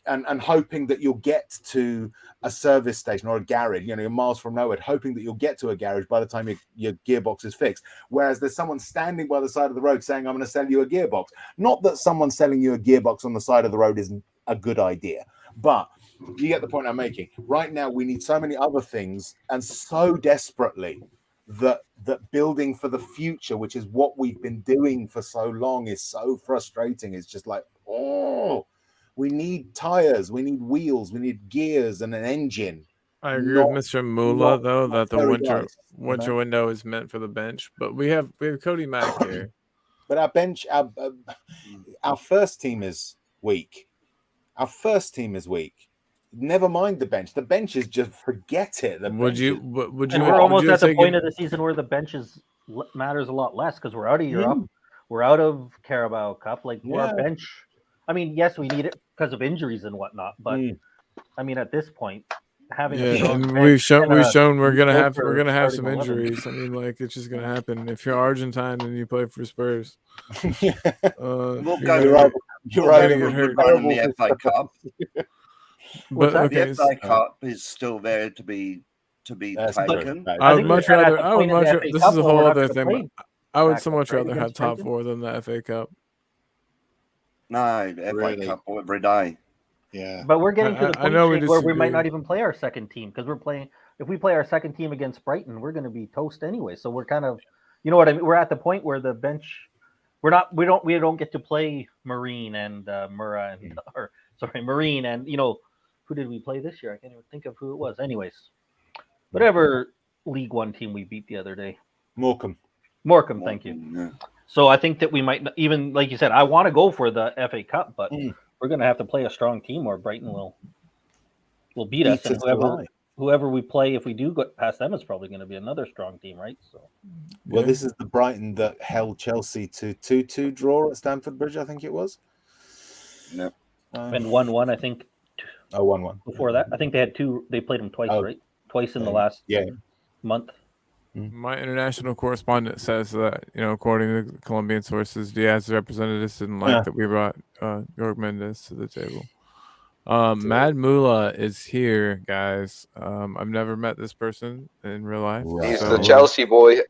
S3: and hoping that you'll get to a service station or a garage, you're miles from nowhere, hoping that you'll get to a garage by the time your gearbox is fixed. Whereas there's someone standing by the side of the road saying, I'm going to sell you a gearbox. Not that someone selling you a gearbox on the side of the road isn't a good idea, but you get the point I'm making. Right now, we need so many other things, and so desperately that building for the future, which is what we've been doing for so long, is so frustrating. It's just like, we need tires, we need wheels, we need gears and an engine.
S1: I agree with Mr. Mula, though, that the winter window is meant for the bench. But we have Cody Mack here.
S3: But our bench, our first team is weak. Our first team is weak. Never mind the bench. The bench is just forget it.
S1: Would you?
S7: And we're almost at the point of the season where the bench matters a lot less because we're out of Europe, we're out of Carabao Cup. Like our bench. I mean, yes, we need it because of injuries and whatnot, but I mean, at this point, having
S1: we've shown we're gonna have some injuries. I mean, like it's just gonna happen. If you're Argentine and you play for Spurs,
S6: you're right. In the FA Cup.
S1: But
S6: the FA Cup is still there to be taken.
S1: I would much rather. This is a whole other thing. I would so much rather have top four than the FA Cup.
S6: No, the FA Cup every day.
S8: Yeah,
S7: but we're getting to the point where we might not even play our second team because we're playing if we play our second team against Brighton, we're going to be toast anyway. So we're kind of, you know what I mean? We're at the point where the bench, we don't get to play Marine and Murrah and Marine and who did we play this year? I can't even think of who it was. Anyways, whatever League One team we beat the other day.
S3: Morecambe,
S7: thank you.
S6: Yeah.
S7: So I think that we might even, like you said, I want to go for the FA Cup, but we're going to have to play a strong team, or Brighton will beat us. And whoever we play, if we do go past them, is probably going to be another strong team, right? So,
S3: well, this is the Brighton that held Chelsea to 2-2 draw at Stamford Bridge, I think it was.
S6: No.
S7: And 1-1, I think.
S3: 1-1.
S7: Before that, I think they had two. They played them twice, right? Twice in the last month.
S1: My international correspondent says that, according to Colombian sources, Diaz's representatives didn't like that we brought York Mendes to the table. Mad Mullah is here, guys. I've never met this person in real life.
S4: He's the Chelsea boy.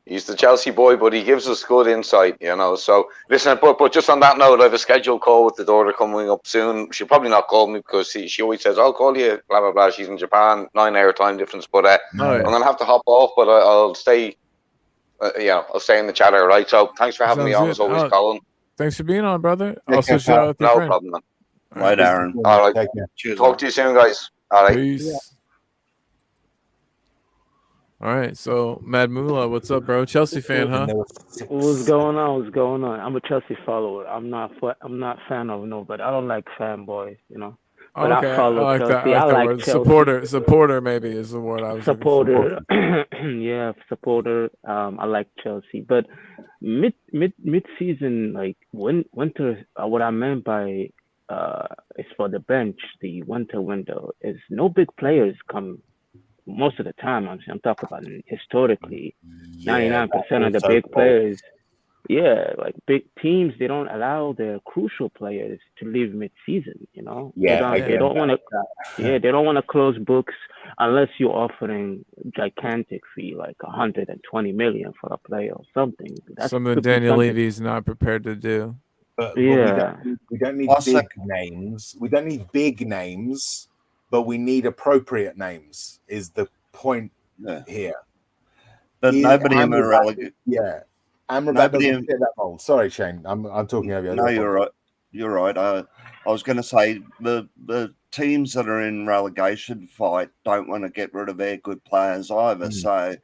S4: He's the Chelsea boy, but he gives us good insight, So listen, but just on that note, I have a scheduled call with the daughter coming up soon. She'll probably not call me because she always says, "I'll call you." Blah blah blah. She's in Japan, 9-hour time difference. But I'm gonna have to hop off. But I'll stay. I'll stay in the chatter, right? So thanks for having me on as always, Colin.
S1: Thanks for being on, brother. I'll switch it out with your
S4: No
S1: friend.
S4: problem, man.
S6: Right, Aaron.
S4: All right. Talk to you soon, guys. All right.
S1: Peace. Yeah. All right, so Mad Mullah, what's up, bro? Chelsea fan, huh?
S9: What's going on? I'm a Chelsea follower. I'm not fan of nobody. I don't like fanboys, But
S1: okay,
S9: I follow
S1: I like
S9: Chelsea.
S1: that. I like
S9: like
S1: Chelsea. Supporter maybe is the word I was
S9: supporter. Yeah, supporter. I like Chelsea, but mid season, like winter. What I meant by is for the bench, the winter window is no big players come. Most of the time, I'm talking about historically, 99% of the big players, like big teams, they don't allow their crucial players to leave mid-season. They don't want to close books unless you're offering gigantic fee like 120 million for a player or something.
S1: That's something Daniel Levy's not prepared to do.
S3: But we don't need big names. We don't need big names. But we need appropriate names, is the point here.
S6: But nobody in the relegation.
S3: Yeah. Amrabat doesn't fit that mold. Sorry, Shane. I'm talking over you.
S6: No, you're right. You're right. I was going to say the teams that are in relegation fight don't want to get rid of their good players either. So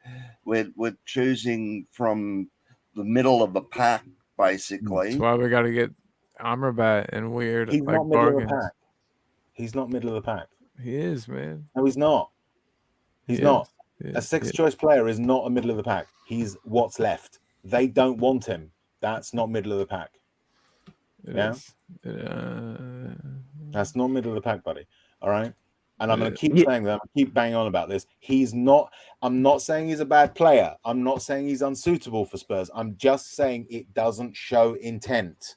S6: we're choosing from the middle of the pack, basically.
S1: That's why we got to get Amrabat and weird.
S3: He's not middle of the pack. He's not middle of the pack.
S1: He is, man.
S3: No, he's not. He's not. A sixth-choice player is not a middle of the pack. He's what's left. They don't want him. That's not middle of the pack. That's not middle of the pack, buddy. All right? And I'm going to keep saying that. I'm going to keep banging on about this. He's not... I'm not saying he's a bad player. I'm not saying he's unsuitable for Spurs. I'm just saying it doesn't show intent.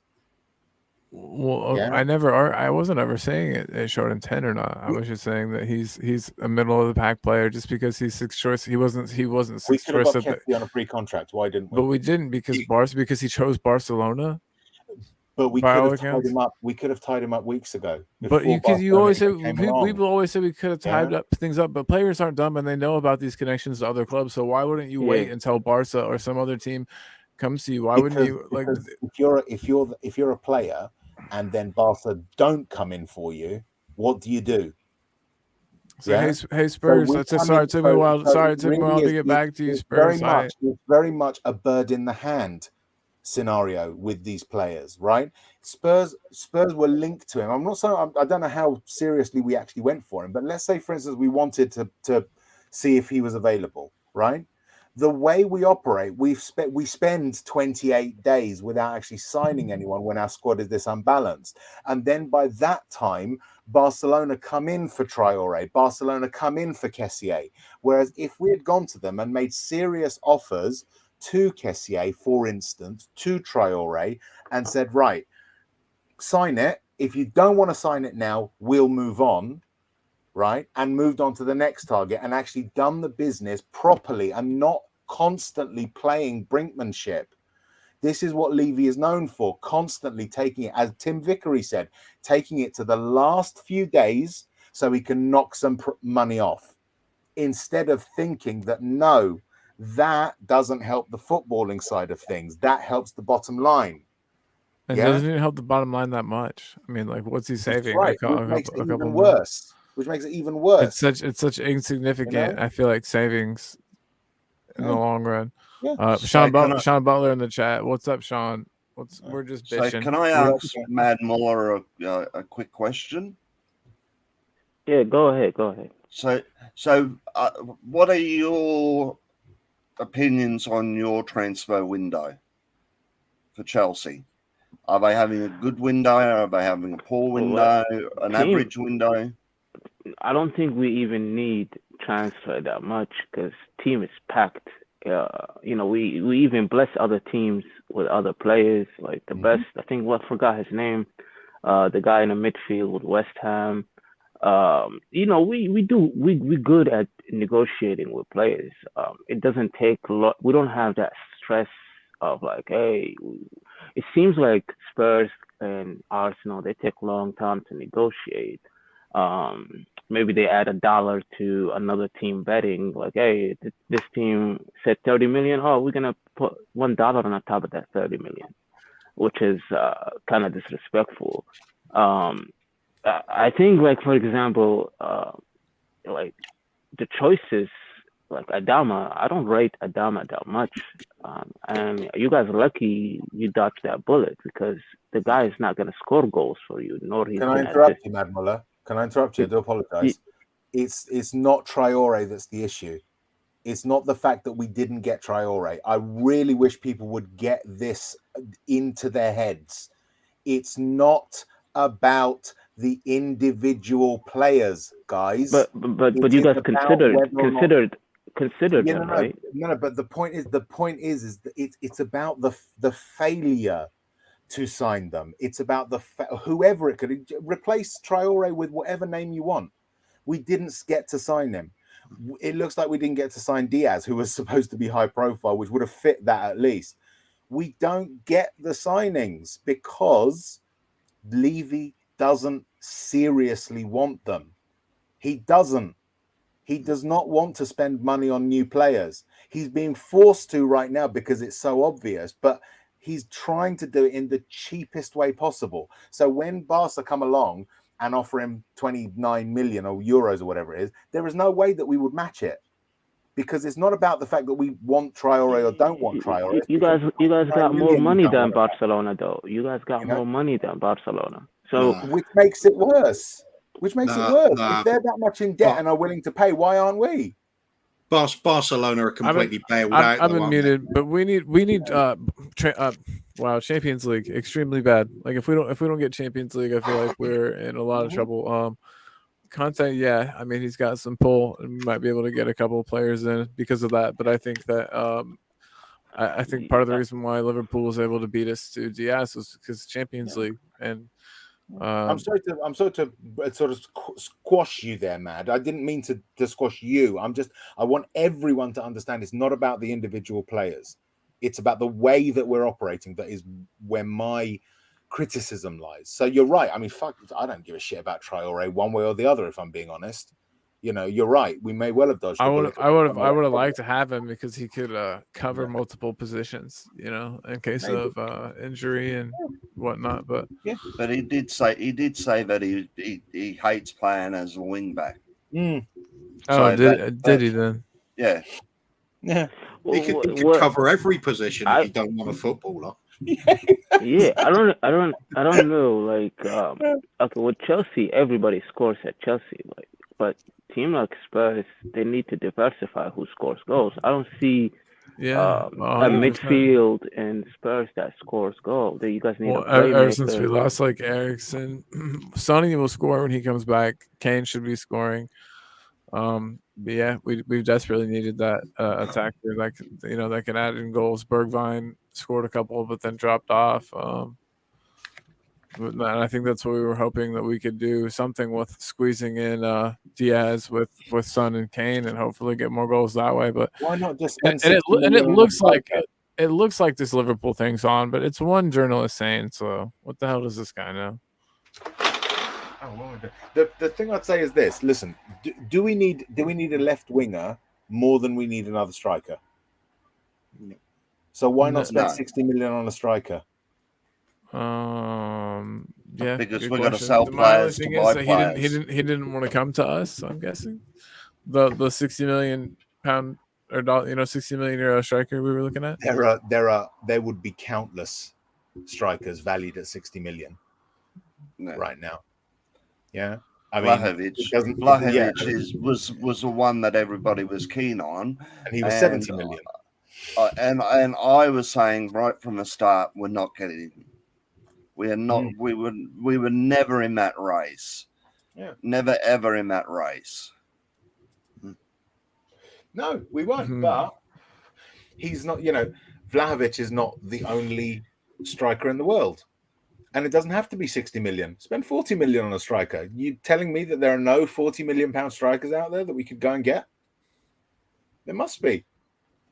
S1: Well, I wasn't ever saying it showed intent or not. I was just saying that he's a middle of the pack player just because he's sixth choice. He wasn't sixth choice.
S3: We could have got on a free contract. Why didn't we?
S1: But we didn't because he chose Barcelona.
S3: But we could have tied him up. We could have tied him up weeks ago.
S1: But you always say people always say we could have tied up things up. But players aren't dumb and they know about these connections to other clubs. So why wouldn't you wait until Barca or some other team comes to you? Why wouldn't you like?
S3: If you're a player and then Barca don't come in for you, what do you do?
S1: So, hey Spurs, sorry it took me a while to get back to you, Spurs.
S3: It's very much a bird in the hand scenario with these players, right? Spurs were linked to him. I don't know how seriously we actually went for him, but let's say, for instance, we wanted to see if he was available, right? The way we operate, we spend 28 days without actually signing anyone when our squad is this unbalanced. And then by that time, Barcelona come in for Traoré, Barcelona come in for Kessié. Whereas if we had gone to them and made serious offers to Kessié, for instance, to Traoré, and said, right, sign it. If you don't want to sign it now, we'll move on. Right, and moved on to the next target and actually done the business properly and not constantly playing brinkmanship. This is what Levy is known for, constantly taking it, as Tim Vickery said, taking it to the last few days so he can knock some money off. instead of thinking that no, that doesn't help the footballing side of things. That helps the bottom line.
S1: And doesn't even help the bottom line that much. I mean, like, what's he saving?
S3: Right, which makes it even worse. Which makes it even worse.
S1: It's such insignificant. I feel like savings in the long run. Sean Butler in the chat. What's up, Sean? We're just bitching.
S6: So can I ask Mad Muller a quick question?
S9: Yeah, go ahead.
S6: So, what are your opinions on your transfer window for Chelsea? Are they having a good window? Are they having a poor window? An average window?
S9: I don't think we even need transfer that much because team is packed. We even bless other teams with other players. Like the best, I think, I forgot his name. The guy in the midfield with West Ham. We good at negotiating with players. It doesn't take a lot. We don't have that stress of like, hey, it seems like Spurs and Arsenal, they take a long time to negotiate. Maybe they add $1 to another team betting, like, hey, this team said 30 million. Oh, we're gonna put $1 on top of that 30 million, which is kind of disrespectful. I think, like, for example, like the choices, like Adama, I don't rate Adama that much. And you guys are lucky you dodged that bullet because the guy is not going to score goals for you, nor he's
S3: Can I interrupt you, Mad Muller? Can I interrupt you? I do apologize. It's not Traore that's the issue. It's not the fact that we didn't get Traore. I really wish people would get this into their heads. It's not about the individual players, guys.
S9: But you guys considered them, right?
S3: No, but the point is that it's about the failure to sign them. It's about whoever it could replace Traore with whatever name you want. We didn't get to sign him. It looks like we didn't get to sign Diaz, who was supposed to be high profile, which would have fit that at least. We don't get the signings because Levy doesn't seriously want them. He doesn't. He does not want to spend money on new players. He's being forced to right now because it's so obvious, but he's trying to do it in the cheapest way possible. So when Barca come along and offer him 29 million or euros or whatever it is, there is no way that we would match it. Because it's not about the fact that we want Traore or don't want Traore.
S9: You guys got more money than Barcelona, though. You guys got more money than Barcelona. So
S3: which makes it worse. If they're that much in debt and are willing to pay, why aren't we?
S8: Barcelona are completely bailed out.
S1: I've been muted, but we need Champions League extremely bad. Like if we don't get Champions League, I feel like we're in a lot of trouble. Conte, yeah, I mean he's got some pull and we might be able to get a couple of players in because of that. But I think that I think part of the reason why Liverpool was able to beat us to Diaz was because Champions League. And
S3: I'm sorry to sort of squash you there, Mad. I didn't mean to squash you. I want everyone to understand it's not about the individual players. It's about the way that we're operating. That is where my criticism lies. So you're right. I mean, I don't give a shit about Traore one way or the other, if I'm being honest. You know, you're right. We may well have dodged.
S1: I would have liked to have him because he could cover multiple positions, you know, in case of injury and whatnot. But
S6: but he did say that he hates playing as a wing back.
S1: So did he then?
S6: Yeah.
S8: He could cover every position if you don't want a footballer.
S9: Yeah, I don't know. Like, okay, with Chelsea, everybody scores at Chelsea, like, but team like Spurs, they need to diversify who scores goals. I don't see a midfield in Spurs that scores goals. You guys need a playmaker.
S1: Ever since we lost like Eriksen, Sonny will score when he comes back. Kane should be scoring. But yeah, we desperately needed that attacker that can add in goals. Bergwijn scored a couple, but then dropped off. And I think that's what we were hoping that we could do something with squeezing in Diaz with Son and Kane, and hopefully get more goals that way. But
S3: why not just spend?
S1: It looks like this Liverpool thing's on, but it's one journalist saying so. What the hell does this guy know?
S3: The thing I'd say is this: listen, do we need a left winger more than we need another striker?
S8: No.
S3: So why not spend
S6: No.
S3: 60 million on a striker?
S1: Yeah,
S6: Because
S1: good
S6: we're going to
S1: question.
S6: sell
S1: My only
S6: players to
S1: thing
S6: buy
S1: is that
S6: players.
S1: he didn't want to come to us. I'm guessing the 60 million pound or dollar, 60 million euro striker we were looking at.
S3: There would be countless strikers valued at 60 million right now. Yeah, I mean,
S6: Vlahovic was the one that everybody was keen on,
S3: and he was 70 million.
S6: And I was saying right from the start, we're not getting him. We are not. We were never in that race.
S3: Yeah,
S6: never ever in that race.
S3: No, we weren't. But he's not. Vlahovic is not the only striker in the world. And it doesn't have to be 60 million. Spend 40 million on a striker. You telling me that there are no 40 million pound strikers out there that we could go and get? There must be.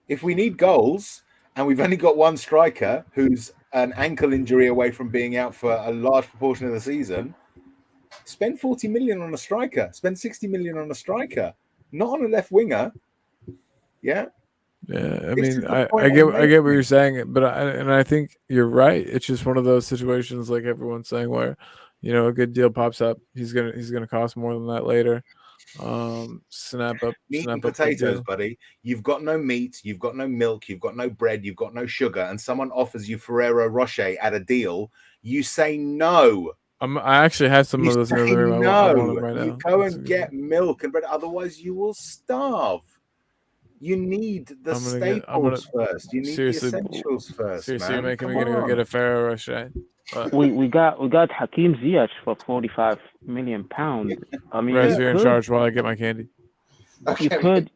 S3: If we need goals and we've only got one striker who's an ankle injury away from being out for a large proportion of the season, spend 40 million on a striker. Spend 60 million on a striker, not on a left winger. Yeah.
S1: Yeah, I mean, I get what you're saying, but I think you're right. It's just one of those situations, like everyone's saying, where a good deal pops up. He's gonna cost more than that later. Snap up
S3: potatoes, buddy. You've got no meat, you've got no milk, you've got no bread, you've got no sugar, and someone offers you Ferrero Rocher at a deal. You say no.
S1: I actually have some of those in the other room. I want them right now.
S3: You go and get milk and bread, otherwise you will starve. You need the staples first. You need the essentials first.
S1: Seriously,
S3: man.
S1: you're making me gonna go get a Ferrero Rocher.
S9: We got Hakeem Ziyech for £45 million. I mean,
S1: Rez, you're in charge while I get my candy.
S3: Okay.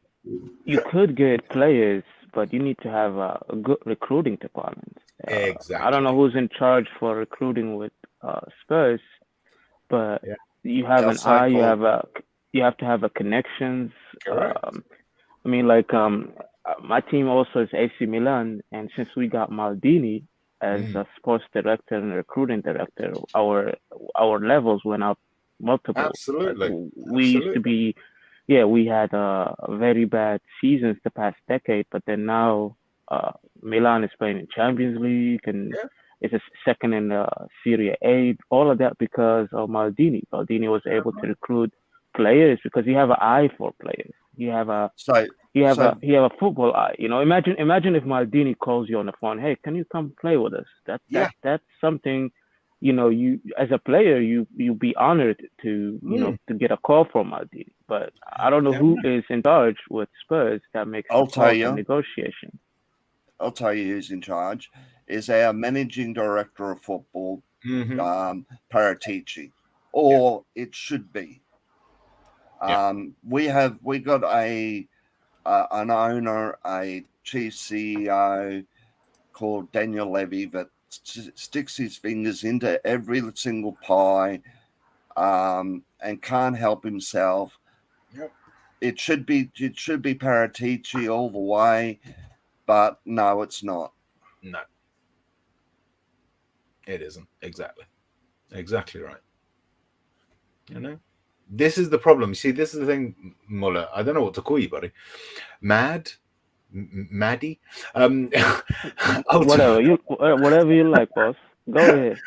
S9: You could get players, but you need to have a good recruiting department.
S3: Exactly.
S9: I don't know who's in charge for recruiting with Spurs, but you have an eye. You have to have a connections. I mean, like my team also is AC Milan, and since we got Maldini as a sports director and recruiting director, our levels went up multiple.
S3: Absolutely.
S9: We used to be, we had very bad seasons the past decade, but then now Milan is playing in Champions League and is a second in Serie A. All of that because of Maldini. Maldini was able to recruit players because you have an eye for players. You have a football eye. Imagine if Maldini calls you on the phone, hey, can you come play with us? That's something, you as a player, you be honored to to get a call from Maldini. But I don't know who is in charge with Spurs that makes the negotiation.
S6: I'll tell you who's in charge is our managing director of football, Paratici, or it should be. We got an owner, a chief CEO called Daniel Levy that sticks his fingers into every single pie and can't help himself.
S3: Yep.
S6: It should be Paratici all the way, but no, it's not.
S3: No, it isn't. Exactly right. This is the problem. See, this is the thing, Muller. I don't know what to call you, buddy. Maddie.
S9: Whatever you like, boss. Go ahead.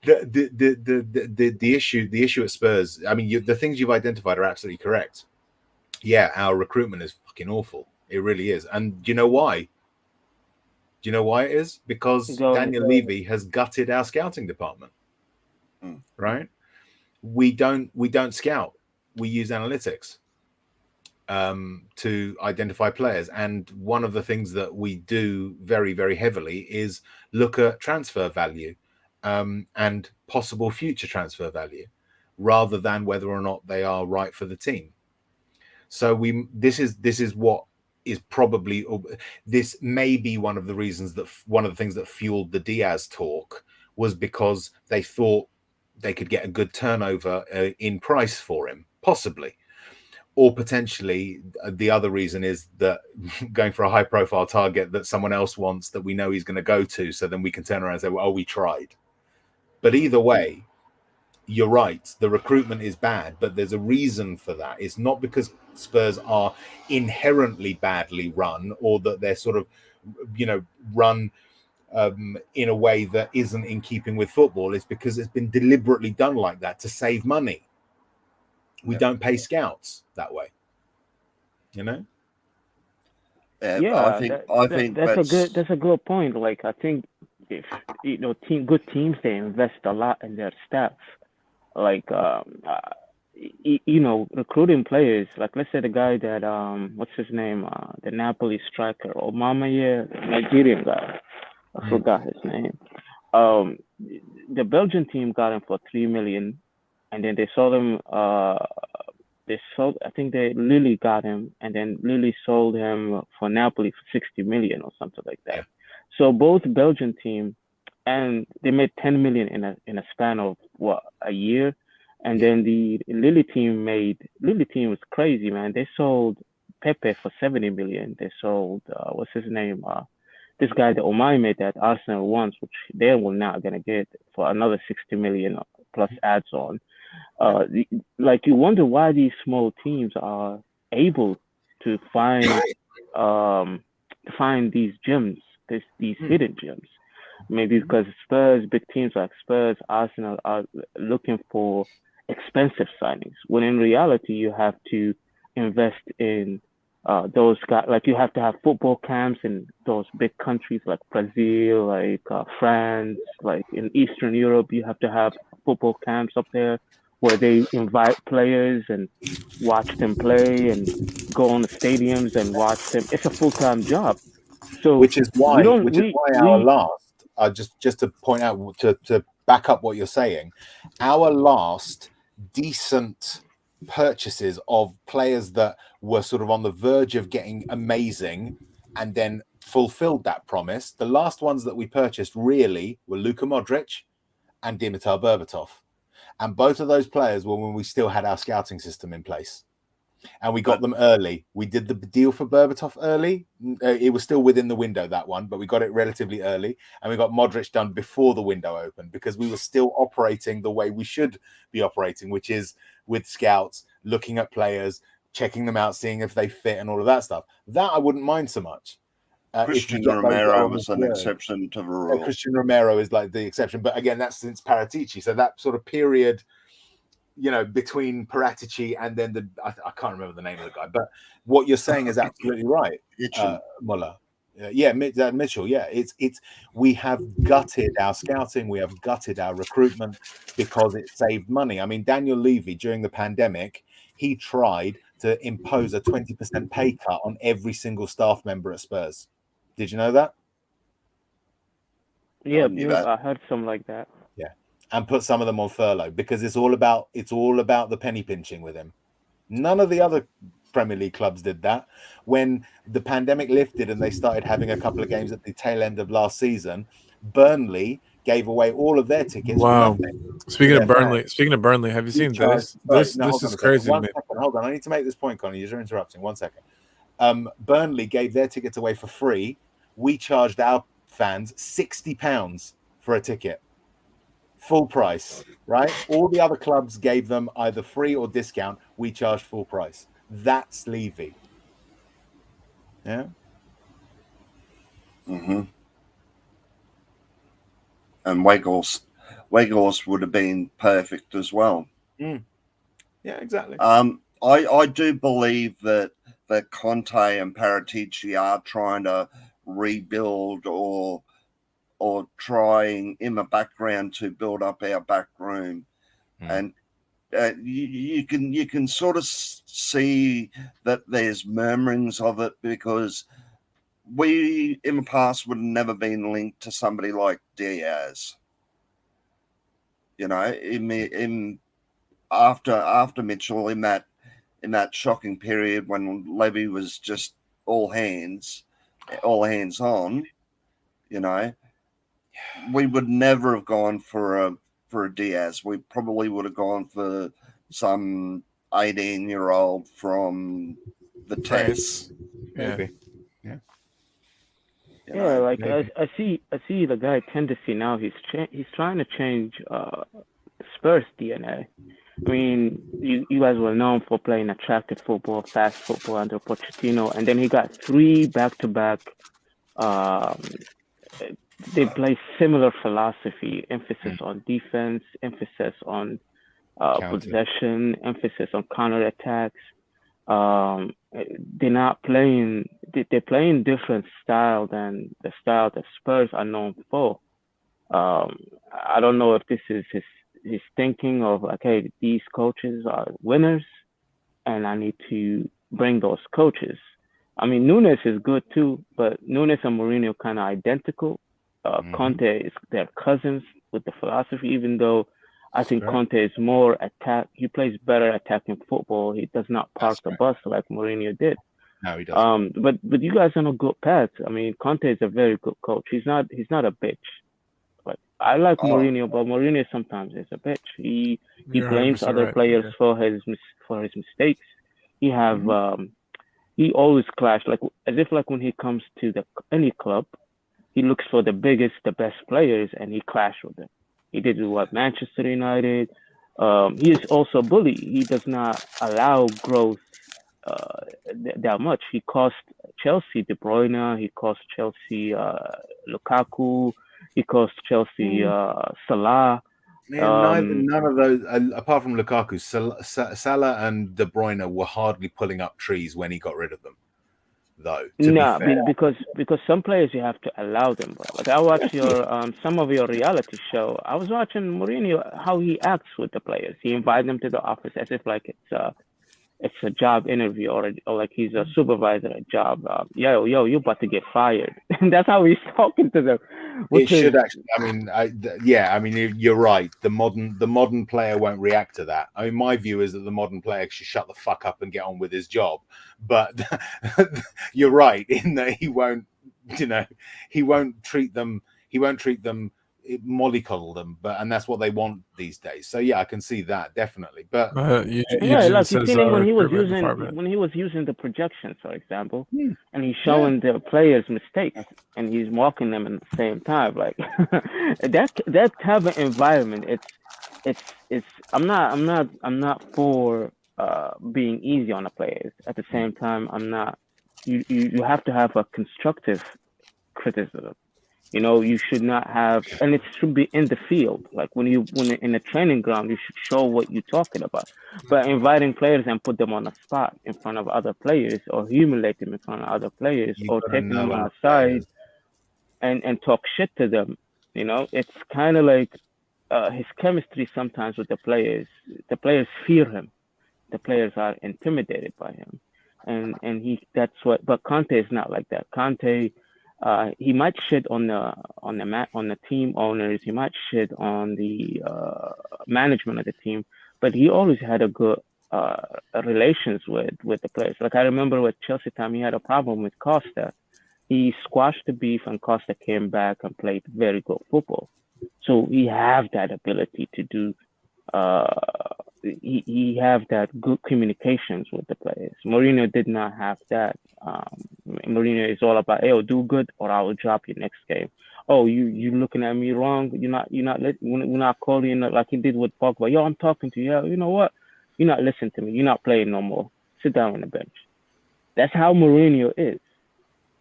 S3: The issue at Spurs. I mean, the things you've identified are absolutely correct. Yeah, our recruitment is fucking awful. It really is. And do you know why? Do you know why it is? Because Daniel Levy has gutted our scouting department. Right? We don't scout. We use analytics to identify players. And one of the things that we do very, very heavily is look at transfer value and possible future transfer value rather than whether or not they are right for the team. So this is what is probably, this may be one of the reasons that one of the things that fueled the Diaz talk was because they thought they could get a good turnover in price for him, possibly. Or potentially the other reason is that going for a high profile target that someone else wants that we know he's going to go to, so then we can turn around and say, well, we tried. But either way, you're right. The recruitment is bad, but there's a reason for that. It's not because Spurs are inherently badly run or that they're sort of, run in a way that isn't in keeping with football. It's because it's been deliberately done like that to save money. We don't pay scouts that way,
S6: Yeah,
S9: Yeah,
S6: I think
S9: that's a good point. Like I think if good teams, they invest a lot in their staff. Like recruiting players. Like let's say the guy that what's his name? The Napoli striker, Nigerian guy. I forgot his name. The Belgian team got him for 3 million, and then they sold him. I think they Lily got him, and then Lily sold him for Napoli for 60 million or something like that.
S3: Yeah.
S9: So both Belgian team, and they made 10 million in a span of a year, and then the Lily team was crazy, man. They sold Pepe for 70 million. They sold what's his name? This guy that Omai made that Arsenal wants, which they will not gonna get for another 60 million plus ads on. Like you wonder why these small teams are able to find these gems, these hidden gems. Maybe because Spurs, big teams like Spurs, Arsenal are looking for expensive signings. When in reality, you have to invest in those guys. Like you have to have football camps in those big countries like Brazil, like France, like in Eastern Europe. You have to have football camps up there where they invite players and watch them play and go on the stadiums and watch them. It's a full-time job. So
S3: which is why our
S9: we
S3: last, just to point out, to back up what you're saying, our last decent purchases of players that were sort of on the verge of getting amazing and then fulfilled that promise, the last ones that we purchased really were Luka Modric and Dimitar Berbatov. And both of those players were when we still had our scouting system in place. And we got them early. We did the deal for Berbatov early. It was still within the window, that one, but we got it relatively early. And we got Modric done before the window opened because we were still operating the way we should be operating, which is with scouts, looking at players, checking them out, seeing if they fit and all of that stuff. That I wouldn't mind so much.
S6: Christian Romero was an exception to the rule.
S3: Christian Romero is like the exception. But again, that's since Paratici. So that sort of period, between Paratici and then I can't remember the name of the guy, but what you're saying is absolutely right, Muller. Mitchell. Yeah, it's we have gutted our scouting, we have gutted our recruitment because it saved money. I mean, Daniel Levy during the pandemic, he tried to impose a 20% pay cut on every single staff member at Spurs. Did you know that?
S9: Yeah, I heard something like that.
S3: Yeah. And put some of them on furlough because it's all about the penny pinching with him. None of the other Premier League clubs did that. When the pandemic lifted and they started having a couple of games at the tail end of last season, Burnley gave away all of their tickets for nothing.
S1: Speaking of Burnley, have you seen this? This is crazy to me.
S3: Hold on, I need to make this point, Connie. You're interrupting. 1 second. Burnley gave their tickets away for free. We charged our fans £60 for a ticket. Full price, right? All the other clubs gave them either free or discount. We charged full price. That's Levy. Yeah.
S6: Mm-hmm. And Weghorst would have been perfect as well.
S3: Yeah, exactly.
S6: I do believe that Conte and Paratici are trying to rebuild or trying in the background to build up our back room, and you can sort of see that there's murmurings of it because we in the past would have never been linked to somebody like Diaz. After Mitchell in that shocking period when Levy was just all hands on, we would never have gone for a Diaz. We probably would have gone for some 18-year-old from the Tess.
S3: Maybe.
S9: I see the guy tendency now. He's trying to change Spurs DNA. I mean, you guys were known for playing attractive football, fast football under Pochettino, and then he got 3 back-to-back. They play similar philosophy, emphasis on defense, emphasis on possession, emphasis on counterattacks. They're not playing. They're playing different style than the style that Spurs are known for. I don't know if this is his thinking of like, hey, these coaches are winners, and I need to bring those coaches. I mean, Nunes is good too, but Nunes and Mourinho kind of identical. Conte is their cousins with the philosophy, even though I think Conte is more attack. He plays better attacking football. He does not park the bus like Mourinho did.
S3: No, he doesn't.
S9: But you guys are on a good path. I mean, Conte is a very good coach. He's not a bitch. But I like Mourinho, but Mourinho sometimes is a bitch. He blames other players for his mistakes. He have he always clash as if when he comes to any club, he looks for the biggest, the best players, and he clash with them. He did with Manchester United. He is also a bully. He does not allow growth that much. He cost Chelsea De Bruyne. He cost Chelsea Lukaku. He cost Chelsea Salah.
S3: None of those, apart from Lukaku, Salah and De Bruyne were hardly pulling up trees when he got rid of them. Though,
S9: because some players you have to allow them, bro. Like I watched your some of your reality show. I was watching Mourinho, how he acts with the players. He invites them to the office as if like it's a job interview or like he's a supervisor at job. Yo, you're about to get fired. And that's how he's talking to them.
S3: It should actually. I mean, I mean, you're right. The modern player won't react to that. I mean, my view is that the modern player should shut the fuck up and get on with his job. But you're right in that he won't. He won't treat them. Mollycoddle them, and that's what they want these days. So yeah, I can see that definitely. But
S9: like you seen him when he was using the projections, for example, and he's showing the players mistakes and he's walking them at the same time. Like that type of environment, it's I'm not for being easy on the players. At the same time, I'm not. You have to have a constructive criticism. You should not have, and it should be in the field. Like when in a training ground, you should show what you're talking about. But inviting players and put them on a spot in front of other players, or humiliate them in front of other players, or taking them on the side and talk shit to them. It's kind of like his chemistry sometimes with the players. The players fear him. The players are intimidated by him, and that's what. But Conte is not like that. Conte. He might shit on the team owners. He might shit on the management of the team, but he always had a good relations with the players. Like I remember with Chelsea time, he had a problem with Costa. He squashed the beef, and Costa came back and played very good football. So he have that ability to do. He have that good communications with the players. Mourinho did not have that. Mourinho is all about, hey, do good or I will drop you next game. Oh, you looking at me wrong. We're not calling like he did with Pogba. Yo, I'm talking to you. Yeah, you know what? You're not listening to me. You're not playing no more. Sit down on the bench. That's how Mourinho is,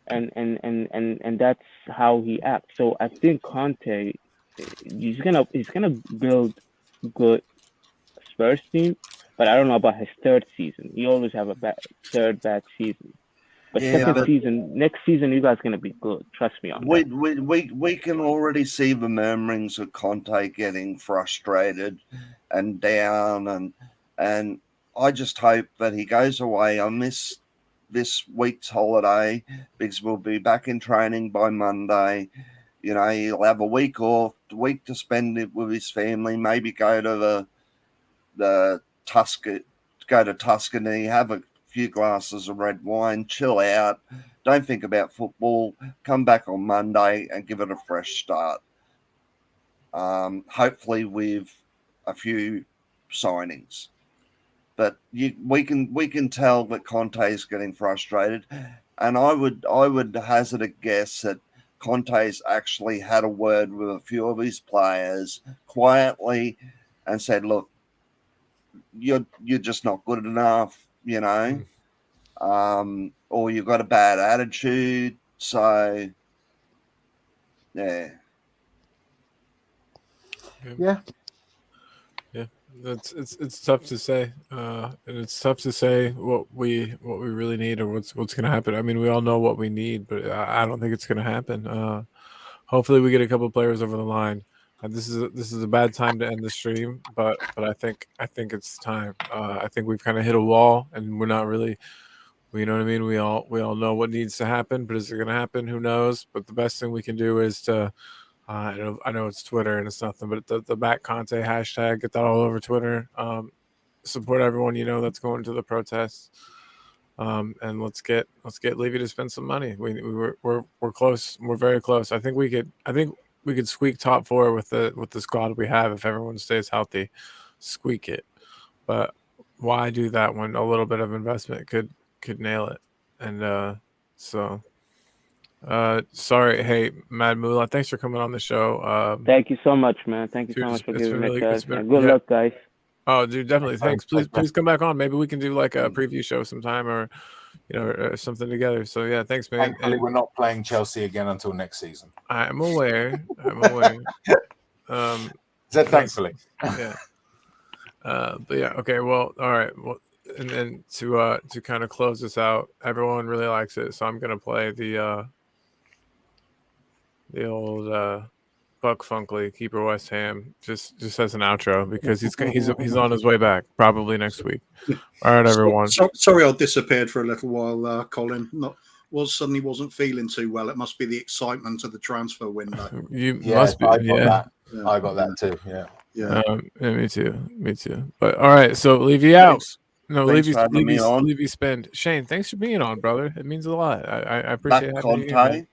S9: and that's how he acts. So I think Conte, he's gonna build good Spurs team, but I don't know about his third season. He always have a bad season. But next season, you guys gonna be good. Trust me on that.
S6: We can already see the murmurings of Conte getting frustrated and down, and I just hope that he goes away on this week's holiday because we'll be back in training by Monday. He'll have a week off, to spend it with his family. Maybe go to go to Tuscany, have a few glasses of red wine, chill out, don't think about football, come back on Monday and give it a fresh start. Hopefully with a few signings. But we can tell that Conte is getting frustrated, and I would hazard a guess that Conte's actually had a word with a few of his players quietly and said, "Look, you're just not good enough," you know, or you've got a bad attitude. So, yeah.
S3: Yeah.
S1: It's tough to say, and it's tough to say what we really need or what's going to happen. I mean, we all know what we need, but I don't think it's going to happen. Hopefully, we get a couple players over the line. This is a bad time to end the stream, but I think it's time. I think we've kind of hit a wall, and we're not really. You know what I mean? We all know what needs to happen, but is it going to happen? Who knows? But the best thing we can do is to. I know it's Twitter and it's nothing, but the back Conte hashtag, get that all over Twitter. Support everyone that's going to the protests. And let's get Levy to spend some money. We're close. We're very close. I think we could squeak top 4 with the squad we have if everyone stays healthy. Squeak it. But why do that when a little bit of investment could nail it? And so sorry, hey, Mad Moolah, thanks for coming on the show.
S9: Thank you so much, man. Thank you so much for giving me a chance. Good luck, guys.
S1: Oh, dude, definitely. Thanks. Please come back on. Maybe we can do like a preview show sometime, or or something together. So yeah, thanks, man.
S3: Thankfully, we're not playing Chelsea again until next season.
S1: I'm aware.
S3: Said thankfully.
S1: Yeah. But yeah, okay. Well, all right. Well, and then to kind of close this out, everyone really likes it, so I'm gonna play the old Buck Funkley, keeper West Ham, just as an outro because he's on his way back probably next week. All right, everyone.
S8: Sorry, I disappeared for a little while, Colin. Suddenly wasn't feeling too well. It must be the excitement of the transfer window.
S1: Must be.
S3: I got that too. Yeah.
S1: Me too. But all right, so Levy out. No, Levy spend. Shane, thanks for being on, brother. It means a lot. I appreciate having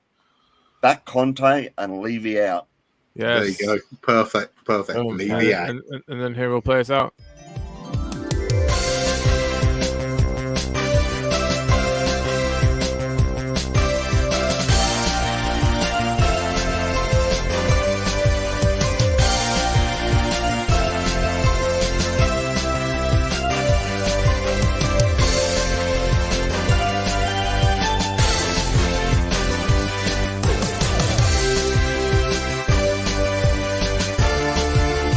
S6: Back Conte and Levy out.
S1: Yes.
S8: There you go. Perfect. Levy out.
S1: And then here we'll play us out.